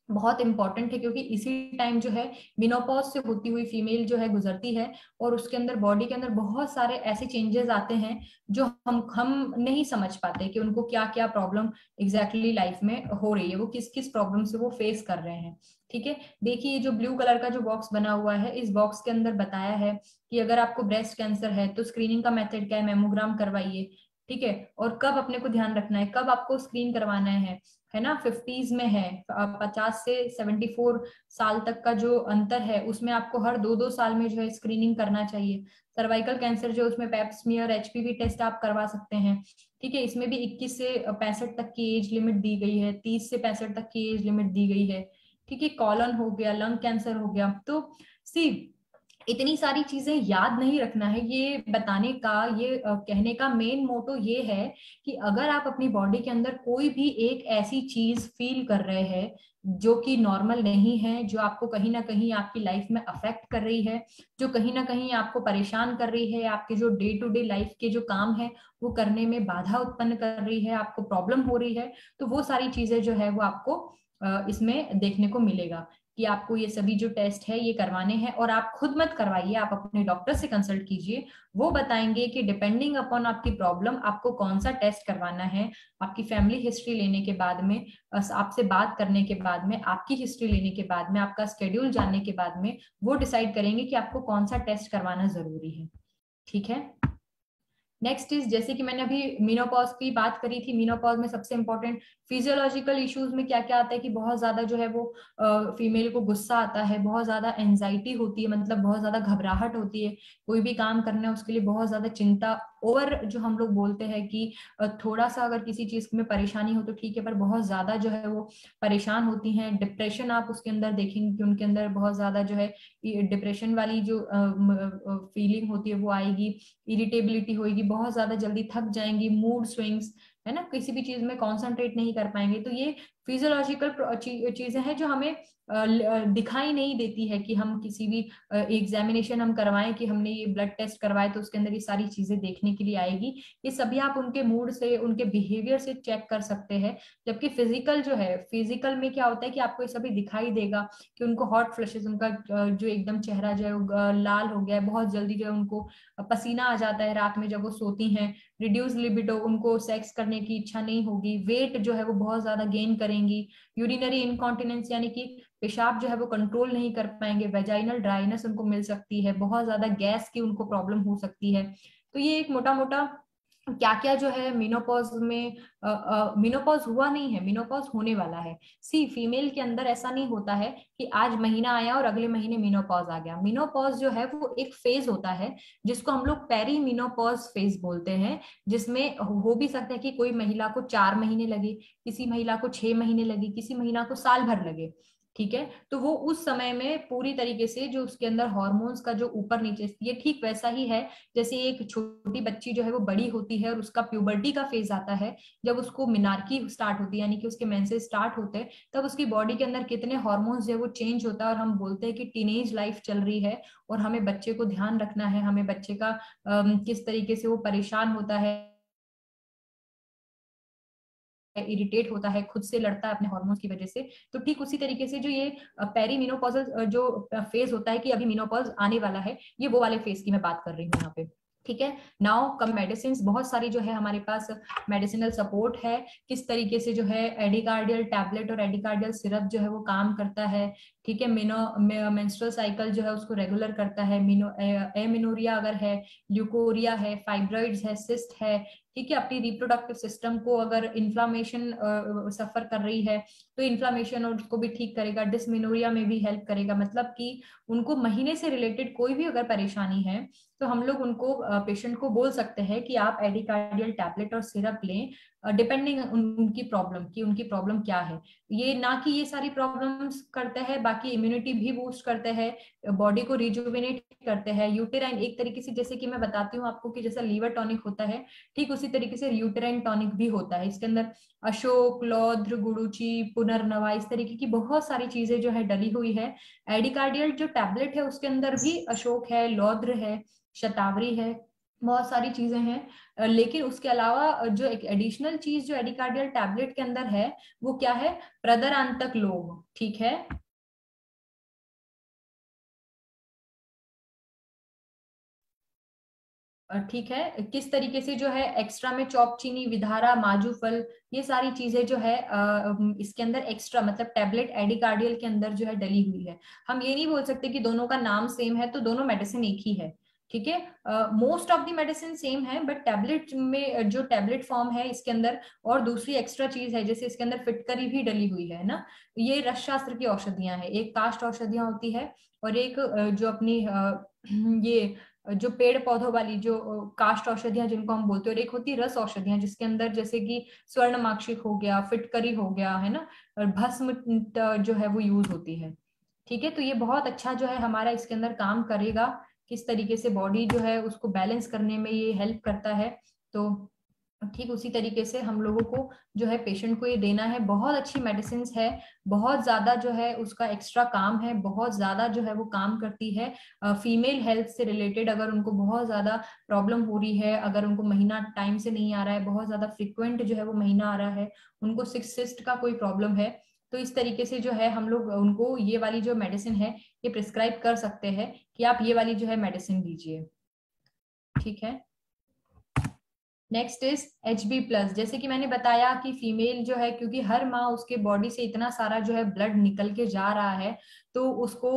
बहुत इंपॉर्टेंट है, क्योंकि इसी टाइम जो है मेनोपॉज से होती हुई फीमेल जो है गुजरती है, और उसके अंदर बॉडी के अंदर बहुत सारे ऐसे चेंजेस आते हैं जो हम नहीं समझ पाते कि उनको क्या क्या प्रॉब्लम एग्जैक्टली लाइफ में हो रही है, वो किस किस प्रॉब्लम से वो फेस कर रहे हैं। ठीक है, देखिए ये जो ब्लू कलर का जो बॉक्स बना हुआ है, इस बॉक्स के अंदर बताया है कि अगर आपको ब्रेस्ट कैंसर है तो स्क्रीनिंग का मेथड क्या है, मेमोग्राम करवाइए। ठीक है, और कब अपने को ध्यान रखना है, कब आपको स्क्रीन करवाना है ना, 50s में है, 50 से 74 साल तक का जो अंतर है उसमें आपको हर 2-2 साल में जो है स्क्रीनिंग करना चाहिए। सर्वाइकल कैंसर जो उसमें पैप्समियर एचपीवी टेस्ट आप करवा सकते हैं। ठीक है, इसमें भी 21 से 65 तक की एज लिमिट दी गई है, 30 से 65 तक की एज लिमिट दी गई है। ठीक है, कॉलन हो गया, लंग कैंसर हो गया। तो सी इतनी सारी चीजें याद नहीं रखना है, ये बताने का, ये कहने का मेन मोटो ये है कि अगर आप अपनी बॉडी के अंदर कोई भी एक ऐसी चीज फील कर रहे हैं जो कि नॉर्मल नहीं है, जो आपको कहीं ना कहीं आपकी लाइफ में अफेक्ट कर रही है, जो कहीं ना कहीं आपको परेशान कर रही है, आपके जो डे टू डे लाइफ के जो काम है वो करने में बाधा उत्पन्न कर रही है, आपको प्रॉब्लम हो रही है, तो वो सारी चीजें जो है वो आपको इसमें देखने को मिलेगा कि आपको ये सभी जो टेस्ट है ये करवाने हैं। और आप खुद मत करवाइए, आप अपने डॉक्टर से कंसल्ट कीजिए, वो बताएंगे कि डिपेंडिंग अपॉन आपकी प्रॉब्लम आपको कौन सा टेस्ट करवाना है। आपकी फैमिली हिस्ट्री लेने के बाद में, आपसे बात करने के बाद में, आपकी हिस्ट्री लेने के बाद में, आपका स्केड्यूल जानने के बाद में वो डिसाइड करेंगे कि आपको कौन सा टेस्ट करवाना जरूरी है। ठीक है, नेक्स्ट इज, जैसे कि मैंने अभी मीनोपॉज की बात करी थी, मीनोपॉज में सबसे इंपॉर्टेंट फिजियोलॉजिकल इश्यूज में क्या क्या आता है कि बहुत ज्यादा जो है वो फीमेल को गुस्सा आता है, बहुत ज्यादा एंजाइटी होती है, मतलब बहुत ज्यादा घबराहट होती है, कोई भी काम करना है उसके लिए बहुत ज्यादा चिंता, और जो हम लोग बोलते हैं कि थोड़ा सा अगर किसी चीज में परेशानी हो तो ठीक है, पर बहुत ज्यादा जो है वो परेशान होती हैं। डिप्रेशन आप उसके अंदर देखेंगे कि उनके अंदर बहुत ज्यादा जो है डिप्रेशन वाली जो फीलिंग होती है वो आएगी, इरिटेबिलिटी होगी, बहुत ज्यादा जल्दी थक जाएंगी, मूड स्विंग्स, है ना, किसी भी चीज में कॉन्सेंट्रेट नहीं कर पाएंगे। तो ये फिजियोलॉजिकल चीजें हैं जो हमें दिखाई नहीं देती है कि हम किसी भी एग्जामिनेशन हम करवाएं कि हमने ये ब्लड टेस्ट करवाए तो उसके अंदर ये सारी चीजें देखने के लिए आएगी। ये सभी आप उनके मूड से, उनके बिहेवियर से चेक कर सकते हैं। जबकि फिजिकल जो है, फिजिकल में क्या होता है कि आपको ये सभी दिखाई देगा कि उनको हॉट फ्लैशेस, उनका जो एकदम चेहरा जो है लाल हो गया है, बहुत जल्दी जो है उनको पसीना आ जाता है रात में जब वो सोती हैं, रिड्यूस लिबिडो, उनको सेक्स करने की इच्छा नहीं होगी, वेट जो है वो बहुत ज्यादा गेन करेंगी, यूरिनरी इनकॉन्टिनेंस यानी कि पेशाब जो है वो कंट्रोल नहीं कर पाएंगे, वेजाइनल ड्राइनेस उनको मिल सकती है, बहुत ज्यादा गैस की उनको प्रॉब्लम हो सकती है। तो ये एक मोटा मोटा क्या क्या जो है मीनोपॉज में, मीनोपॉज हुआ नहीं है, मीनोपॉज होने वाला है। सी फीमेल के अंदर ऐसा नहीं होता है कि आज महीना आया और अगले महीने मीनोपॉज आ गया। मीनोपॉज जो है वो एक फेज होता है जिसको हम लोग पेरी मीनोपॉज फेज बोलते हैं, जिसमें हो भी सकता है कि कोई महिला को 4 महीने लगे, किसी महिला को 6 महीने लगे, किसी महिला को साल भर लगे। ठीक है, तो वो उस समय में पूरी तरीके से जो उसके अंदर हॉर्मोन्स का जो ऊपर नीचे, ये ठीक वैसा ही है जैसे एक छोटी बच्ची जो है वो बड़ी होती है और उसका प्यूबर्टी का फेज आता है, जब उसको मिनार्की स्टार्ट होती है यानी कि उसके मेंसेस स्टार्ट होते हैं, तब उसकी बॉडी के अंदर कितने हॉर्मोन्स जो है वो चेंज होता है, और हम बोलते हैं कि टीनेज लाइफ चल रही है और हमें बच्चे को ध्यान रखना है, हमें बच्चे का किस तरीके से वो परेशान होता है, इरिटेट होता है, खुद से लड़ता है अपने हार्मोन्स की वजह से। तो ठीक उसी तरीके से जो ये पेरी मीनोपॉजल जो फेज होता है कि अभी मीनोपॉज आने वाला है, ये वो वाले फेज की मैं बात कर रही हूँ यहाँ पे। ठीक है, नाउ कम मेडिसिन, बहुत सारी जो है हमारे पास मेडिसिनल सपोर्ट है, किस तरीके से जो है एडिकार्डियल टैबलेट और एडिकार्डियल सिरप जो है वो काम करता है। ठीक है। मेंस्ट्रुअल साइकिल जो है उसको रेगुलर करता है। एमिनोरिया अगर है, ल्यूकोरिया है, फाइब्रॉइड्स है, सिस्ट है, ठीक है, अपनी रिप्रोडक्टिव सिस्टम को अगर इन्फ्लामेशन सफर कर रही है तो इन्फ्लामेशन और उसको भी ठीक करेगा। डिसमिनोरिया में भी हेल्प करेगा, मतलब कि उनको महीने से रिलेटेड कोई भी अगर परेशानी है तो हम लोग उनको पेशेंट को बोल सकते हैं कि आप एडिकार्डियल टैबलेट और सिरप लें, डिपेंडिंग उनकी प्रॉब्लम की, उनकी प्रॉब्लम क्या है। ये ना कि ये सारी प्रॉब्लम्स करते हैं, बाकी इम्यूनिटी भी बूस्ट करते हैं, बॉडी को रिजुविनेट करते हैं। यूटेराइन एक तरीके से, जैसे कि मैं बताती हूँ आपको कि जैसा लीवर टॉनिक होता है, ठीक उसी तरीके से यूटेराइन टॉनिक भी होता है। इसके अंदर अशोक, लौद्र, गुडुचि, पुनर्नवा, इस तरीके की बहुत सारी चीजें जो है डली हुई है। एडिकार्डियल जो टैबलेट है उसके अंदर भी अशोक है, लौद्र है, शतावरी है, बहुत सारी चीजें हैं। लेकिन उसके अलावा जो एक एडिशनल चीज जो एडिकार्डियल टैबलेट के अंदर है वो क्या है, प्रदरांतक लोह, ठीक है। ठीक है, किस तरीके से जो है एक्स्ट्रा में चौप चीनी, विधारा, माजू फल, ये सारी चीजें जो है इसके अंदर एक्स्ट्रा, मतलब टैबलेट एडिकार्डियल के अंदर जो है डली हुई है। हम ये नहीं बोल सकते कि दोनों का नाम सेम है तो दोनों मेडिसिन एक ही है, ठीक है। Most of the medicine same है, बट टैबलेट में जो टैबलेट फॉर्म है इसके अंदर और दूसरी एक्स्ट्रा चीज है, जैसे इसके अंदर फिटकरी भी डली हुई है ना। ये रस शास्त्र की औषधियां हैं, एक काष्ठ औषधियां होती है और एक जो अपनी ये जो पेड़ पौधों वाली जो काष्ठ औषधियां जिनको हम बोलते हैं, और एक होती है रस औषधियां जिसके अंदर जैसे कि स्वर्णमाक्षिक हो गया, फिटकरी हो गया, है ना, और भस्म जो है वो यूज होती है, ठीक है। तो ये बहुत अच्छा जो है हमारा इसके अंदर काम करेगा, किस तरीके से बॉडी जो है उसको बैलेंस करने में ये हेल्प करता है। तो ठीक उसी तरीके से हम लोगों को जो है पेशेंट को ये देना है। बहुत अच्छी मेडिसिन है, बहुत ज्यादा जो है उसका एक्स्ट्रा काम है, बहुत ज्यादा जो है वो काम करती है फीमेल हेल्थ से रिलेटेड। अगर उनको बहुत ज्यादा प्रॉब्लम हो रही है, अगर उनको महीना टाइम से नहीं आ रहा है, बहुत ज्यादा फ्रिक्वेंट जो है वो महीना आ रहा है, उनको सिस्ट का कोई प्रॉब्लम है, तो इस तरीके से जो है हम लोग उनको ये वाली जो मेडिसिन है ये प्रिस्क्राइब कर सकते हैं कि आप ये वाली जो है मेडिसिन लीजिए, ठीक है। Next is HB+। जैसे कि मैंने बताया कि फीमेल जो है, क्योंकि हर माह उसके बॉडी से इतना सारा जो है ब्लड निकल के जा रहा है तो उसको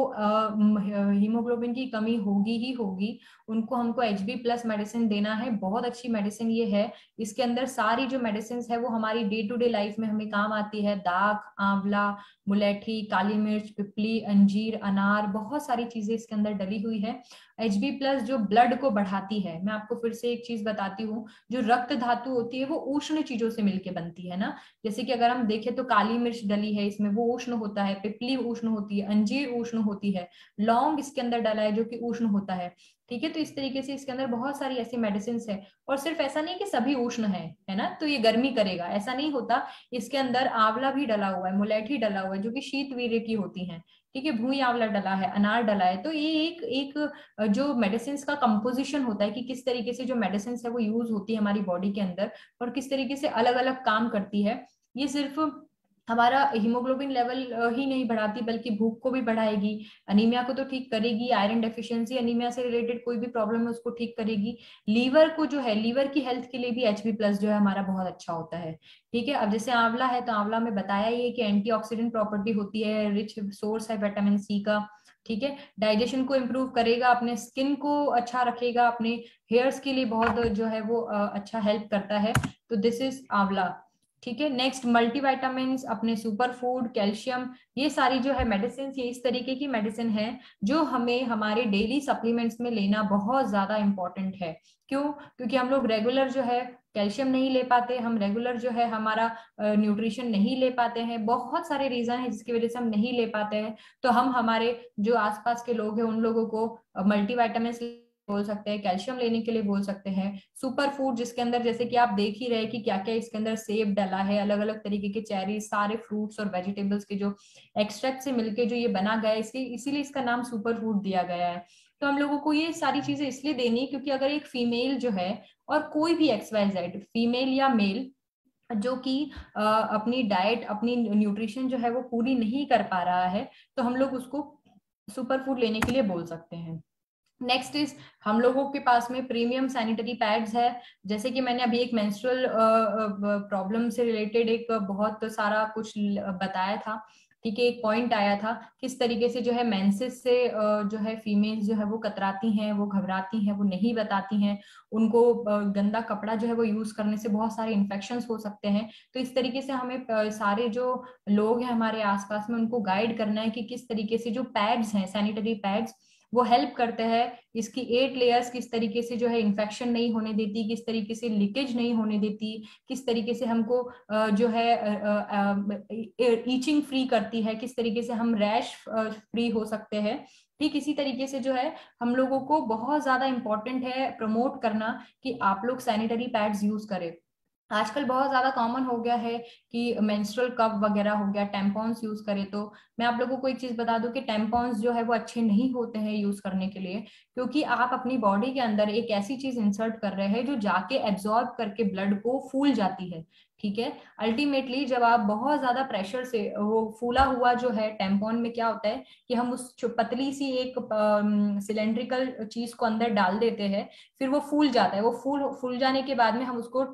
हीमोग्लोबिन की कमी होगी ही होगी। उनको हमको HB+ मेडिसिन देना है, बहुत अच्छी मेडिसिन ये है। इसके अंदर सारी जो मेडिसिन है वो हमारी डे टू डे लाइफ में हमें काम आती है। दाख, आंवला, मुलेठी, काली मिर्च, पिपली, अंजीर, अनार, बहुत सारी चीजें इसके अंदर डली हुई है। HB+ जो ब्लड को बढ़ाती है, मैं आपको फिर से एक चीज बताती हूँ, जो रक्त धातु होती है वो उष्ण चीजों से मिलके बनती है ना। जैसे कि अगर हम देखें तो काली मिर्च डली है इसमें, वो उष्ण होता है, पिपली उष्ण होती है, अंजीर उष्ण होती है, लौंग इसके अंदर डला है जो कि उष्ण होता है, ठीक है। तो इस तरीके से इसके अंदर बहुत सारी ऐसी मेडिसिन है। और सिर्फ ऐसा नहीं कि सभी उष्ण है ना, तो ये गर्मी करेगा ऐसा नहीं होता। इसके अंदर आंवला भी डला हुआ है, मुलेठी डला हुआ है जो कि शीत वीर्य की होती है, ठीक है, भूई आंवला डला है, अनार डला है। तो ये एक एक जो मेडिसिन का कंपोजिशन होता है कि किस तरीके से जो मेडिसिन है वो यूज होती है हमारी बॉडी के अंदर और किस तरीके से अलग अलग काम करती है। ये सिर्फ हमारा हीमोग्लोबिन लेवल ही नहीं बढ़ाती बल्कि भूख को भी बढ़ाएगी, अनीमिया को तो ठीक करेगी, आयरन डेफिशिएंसी अनीमिया से रिलेटेड कोई भी प्रॉब्लम है उसको ठीक करेगी। लीवर को जो है, लीवर की हेल्थ के लिए भी HB+ जो है हमारा बहुत अच्छा होता है, ठीक है। अब जैसे आंवला है तो आंवला में बताया ये कि एंटीऑक्सीडेंट प्रॉपर्टी होती है, रिच सोर्स है विटामिन C का, ठीक है। डाइजेशन को इम्प्रूव करेगा, अपने स्किन को अच्छा रखेगा, अपने हेयर्स के लिए बहुत जो है वो अच्छा हेल्प करता है। तो दिस इज आंवला, ठीक है। नेक्स्ट मल्टीविटामिन, अपने सुपर फूड, कैल्शियम, ये सारी जो है मेडिसिन, ये इस तरीके की मेडिसिन है जो हमें हमारे डेली सप्लीमेंट्स में लेना बहुत ज्यादा इंपॉर्टेंट है। क्यों? क्योंकि हम लोग रेगुलर जो है कैल्शियम नहीं ले पाते, हम रेगुलर जो है हमारा न्यूट्रिशन नहीं ले पाते हैं, बहुत सारे रीजन है जिसकी वजह से हम नहीं ले पाते हैं। तो हम हमारे जो आसपास के लोग हैं उन लोगों को मल्टीविटामिन बोल सकते हैं, कैल्शियम लेने के लिए बोल सकते हैं। सुपर फूड जिसके अंदर जैसे कि आप देख ही रहे कि क्या क्या इसके अंदर सेब डला है, अलग अलग तरीके के चेरी, सारे फ्रूट्स और वेजिटेबल्स के जो एक्सट्रैक्ट से मिलके जो ये बना गया है, इसके इसीलिए इसका नाम सुपर फूड दिया गया है। तो हम लोगों को ये सारी चीजें इसलिए देनी, क्योंकि अगर एक फीमेल जो है और कोई भी XYZ फीमेल या मेल जो कि अपनी डाइट, अपनी न्यूट्रिशन जो है वो पूरी नहीं कर पा रहा है, तो हम लोग उसको सुपर फूड लेने के लिए बोल सकते हैं। नेक्स्ट इज, हम लोगों के पास में प्रीमियम सैनिटरी पैड्स है। जैसे कि मैंने अभी एक मेंस्ट्रुअल प्रॉब्लम से रिलेटेड एक बहुत सारा कुछ बताया था, ठीक है, एक पॉइंट आया था किस तरीके से जो है मेंसेस से जो है फीमेल्स जो है वो कतराती हैं, वो घबराती हैं, वो नहीं बताती हैं, उनको गंदा कपड़ा जो है वो यूज करने से बहुत सारे इन्फेक्शंस हो सकते हैं। तो इस तरीके से हमें सारे जो लोग हैं हमारे आसपास में उनको गाइड करना है कि किस तरीके से जो पैड्स हैं, सैनिटरी पैड्स, वो हेल्प करते हैं। इसकी 8 लेयर्स किस तरीके से जो है इन्फेक्शन नहीं होने देती, किस तरीके से लीकेज नहीं होने देती, किस तरीके से हमको जो है ईचिंग फ्री करती है, किस तरीके से हम रैश फ्री हो सकते हैं। ठीक इसी तरीके से जो है हम लोगों को बहुत ज्यादा इंपॉर्टेंट है प्रमोट करना कि आप लोग सैनिटरी पैड्स यूज करें। आजकल बहुत ज्यादा कॉमन हो गया है कि मेंस्ट्रुअल कप वगैरह हो गया, टेम्पॉन्स यूज करें। तो मैं आप लोगों को एक चीज बता दूं कि टेम्पॉन्स जो है वो अच्छे नहीं होते हैं यूज करने के लिए, क्योंकि आप अपनी बॉडी के अंदर एक ऐसी चीज इंसर्ट कर रहे हैं जो जाके एब्जॉर्ब करके ब्लड को फूल जाती है। ठीक है, अल्टीमेटली जब आप बहुत ज्यादा प्रेशर से वो फूला हुआ जो है टेम्पॉन में क्या होता है कि हम उस पतली सी एक सिलेंड्रिकल चीज को अंदर डाल देते हैं, फिर वो फूल जाता है। वो फूल जाने के बाद में हम उसको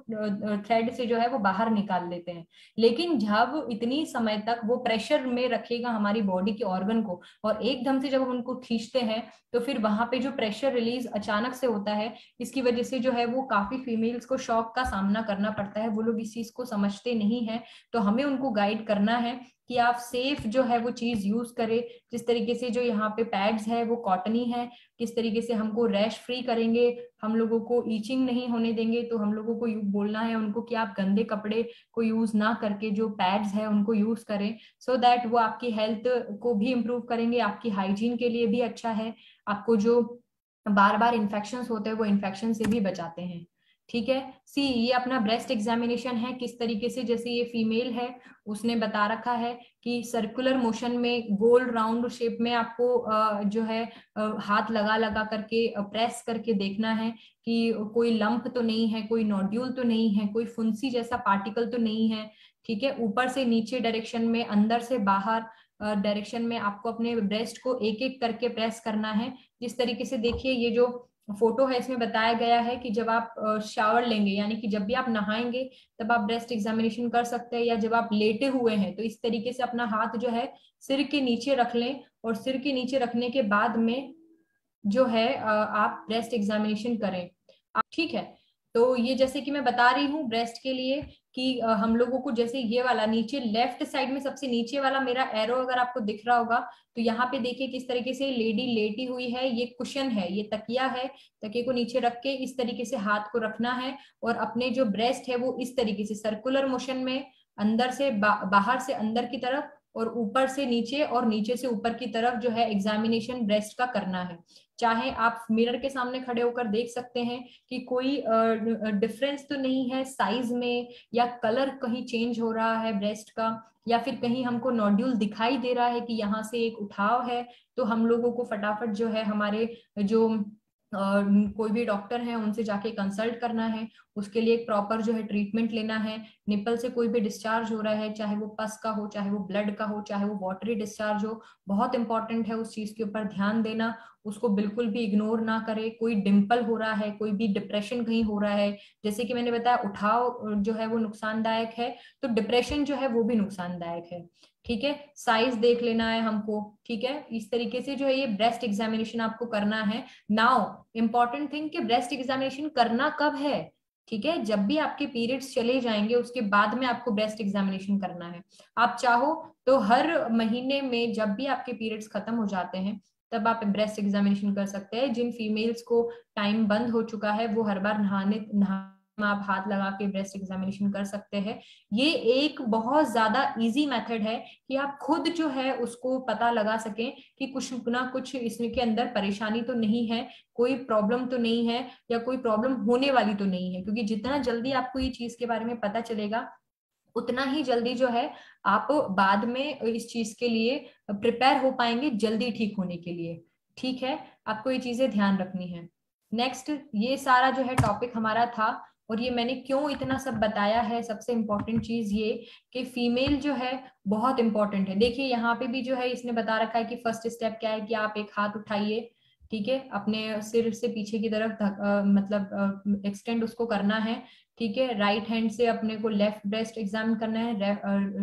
थ्रेड से जो है वो बाहर निकाल लेते हैं। लेकिन जब इतनी समय तक वो प्रेशर में रखेगा हमारी बॉडी के ऑर्गन को, और एकदम से जब हम उनको खींचते हैं तो फिर वहां पे जो प्रेशर रिलीज अचानक से होता है, इसकी वजह से जो है वो काफी फीमेल्स को शॉक का सामना करना पड़ता है। वो लोग इस चीज को समझते नहीं है, तो हमें उनको गाइड करना है कि आप सेफ जो है वो चीज यूज करें। जिस तरीके से जो यहाँ पे पैड्स है वो कॉटनी है, किस तरीके से हमको रैश फ्री करेंगे, हम लोगों को ईचिंग नहीं होने देंगे। तो हम लोगों को बोलना है उनको कि आप गंदे कपड़े को यूज ना करके जो पैड्स है उनको यूज करें, सो दैट वो आपकी हेल्थ को भी इम्प्रूव करेंगे, आपकी हाइजीन के लिए भी अच्छा है, आपको जो बार बार इन्फेक्शन होते हैं वो इन्फेक्शन से भी बचाते हैं। ठीक है, सी ये अपना ब्रेस्ट एग्जामिनेशन है किस तरीके से, जैसे ये फीमेल है उसने बता रखा है कि सर्कुलर मोशन में गोल राउंड शेप में आपको जो है हाथ लगा लगा करके प्रेस करके देखना है कि कोई लंप तो नहीं है, कोई नोड्यूल तो नहीं है, कोई फुंसी जैसा पार्टिकल तो नहीं है। ठीक है, ऊपर से नीचे डायरेक्शन में, अंदर से बाहर डायरेक्शन में आपको अपने ब्रेस्ट को एक एक करके प्रेस करना है। जिस तरीके से देखिए ये जो फोटो है इसमें बताया गया है कि जब आप शावर लेंगे, यानी कि जब भी आप नहाएंगे तब आप ब्रेस्ट एग्जामिनेशन कर सकते हैं, या जब आप लेटे हुए हैं तो इस तरीके से अपना हाथ जो है सिर के नीचे रख लें, और सिर के नीचे रखने के बाद में जो है आप ब्रेस्ट एग्जामिनेशन करें। ठीक है, तो ये जैसे कि मैं बता रही हूँ ब्रेस्ट के लिए कि हम लोगों को जैसे ये वाला नीचे लेफ्ट साइड में सबसे नीचे वाला मेरा एरो अगर आपको दिख रहा होगा, तो यहाँ पे देखिए किस तरीके से लेडी लेटी हुई है, ये कुशन है, ये तकिया है। तकिए को नीचे रख के इस तरीके से हाथ को रखना है, और अपने जो ब्रेस्ट है वो इस तरीके से सर्कुलर मोशन में अंदर से बाहर से अंदर की तरफ, और ऊपर से नीचे और नीचे से ऊपर की तरफ जो है एग्जामिनेशन ब्रेस्ट का करना है। चाहे आप मिरर के सामने खड़े होकर देख सकते हैं कि कोई डिफरेंस तो नहीं है साइज में, या कलर कहीं चेंज हो रहा है ब्रेस्ट का, या फिर कहीं हमको नोड्यूल दिखाई दे रहा है कि यहाँ से एक उठाव है। तो हम लोगों को फटाफट जो है हमारे जो कोई भी डॉक्टर है उनसे जाके कंसल्ट करना है, उसके लिए एक प्रॉपर जो है ट्रीटमेंट लेना है। निपल से कोई भी डिस्चार्ज हो रहा है, चाहे वो पस का हो, चाहे वो ब्लड का हो, चाहे वो वाटरी डिस्चार्ज हो, बहुत इंपॉर्टेंट है उस चीज के ऊपर ध्यान देना, उसको बिल्कुल भी इग्नोर ना करे। कोई डिंपल हो रहा है, कोई भी डिप्रेशन कहीं हो रहा है, जैसे कि मैंने बताया उठाव जो है वो नुकसानदायक है, तो डिप्रेशन जो है वो भी नुकसानदायक है। ठीक है, साइज देख लेना है हमको। ठीक है, इस तरीके से जो है ये ब्रेस्ट एग्जामिनेशन आपको करना है। नाउ इंपॉर्टेंट थिंग कि ब्रेस्ट एग्जामिनेशन करना कब है। ठीक है, जब भी आपके पीरियड्स चले जाएंगे उसके बाद में आपको ब्रेस्ट एग्जामिनेशन करना है। आप चाहो तो हर महीने में जब भी आपके पीरियड्स खत्म हो जाते हैं तब आप ब्रेस्ट एग्जामिनेशन कर सकते हैं। जिन फीमेल्स को टाइम बंद हो चुका है वो हर बार नहा आप हाथ लगा के ब्रेस्ट एग्जामिनेशन कर सकते हैं। ये एक बहुत ज्यादा इजी मेथड है कि आप खुद जो है उसको पता लगा सकें कि कुछ ना कुछ इसके अंदर परेशानी तो नहीं है, कोई प्रॉब्लम तो नहीं है, या कोई प्रॉब्लम होने वाली तो नहीं है। क्योंकि जितना जल्दी आपको ये चीज के बारे में पता चलेगा उतना ही जल्दी जो है आप बाद में इस चीज के लिए प्रिपेयर हो पाएंगे जल्दी ठीक होने के लिए। ठीक है, आपको ये चीजें ध्यान रखनी है। नेक्स्ट, ये सारा जो है टॉपिक हमारा था, और ये मैंने क्यों इतना सब बताया है, सबसे इंपॉर्टेंट चीज ये कि फीमेल जो है बहुत इंपॉर्टेंट है। देखिए यहाँ पे भी जो है इसने बता रखा है कि फर्स्ट स्टेप क्या है कि आप एक हाथ उठाइए, ठीक है, अपने सिर से पीछे की तरफ मतलब एक्सटेंड उसको करना है। ठीक है, राइट हैंड से अपने को लेफ्ट ब्रेस्ट एग्जामिन करना है,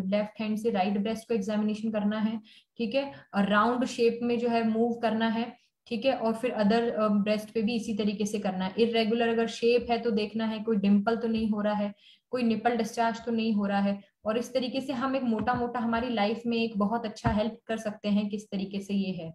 लेफ्ट हैंड से राइट ब्रेस्ट को एग्जामिनेशन करना है। ठीक है, और राउंड शेप में जो है मूव करना है। ठीक है, और फिर अदर ब्रेस्ट पे भी इसी तरीके से करना है। इरेगुलर अगर शेप है तो देखना है कोई डिम्पल तो नहीं हो रहा है, कोई निपल डिस्चार्ज तो नहीं हो रहा है। और इस तरीके से हम एक मोटा मोटा हमारी लाइफ में एक बहुत अच्छा हेल्प कर सकते हैं, किस तरीके से ये है।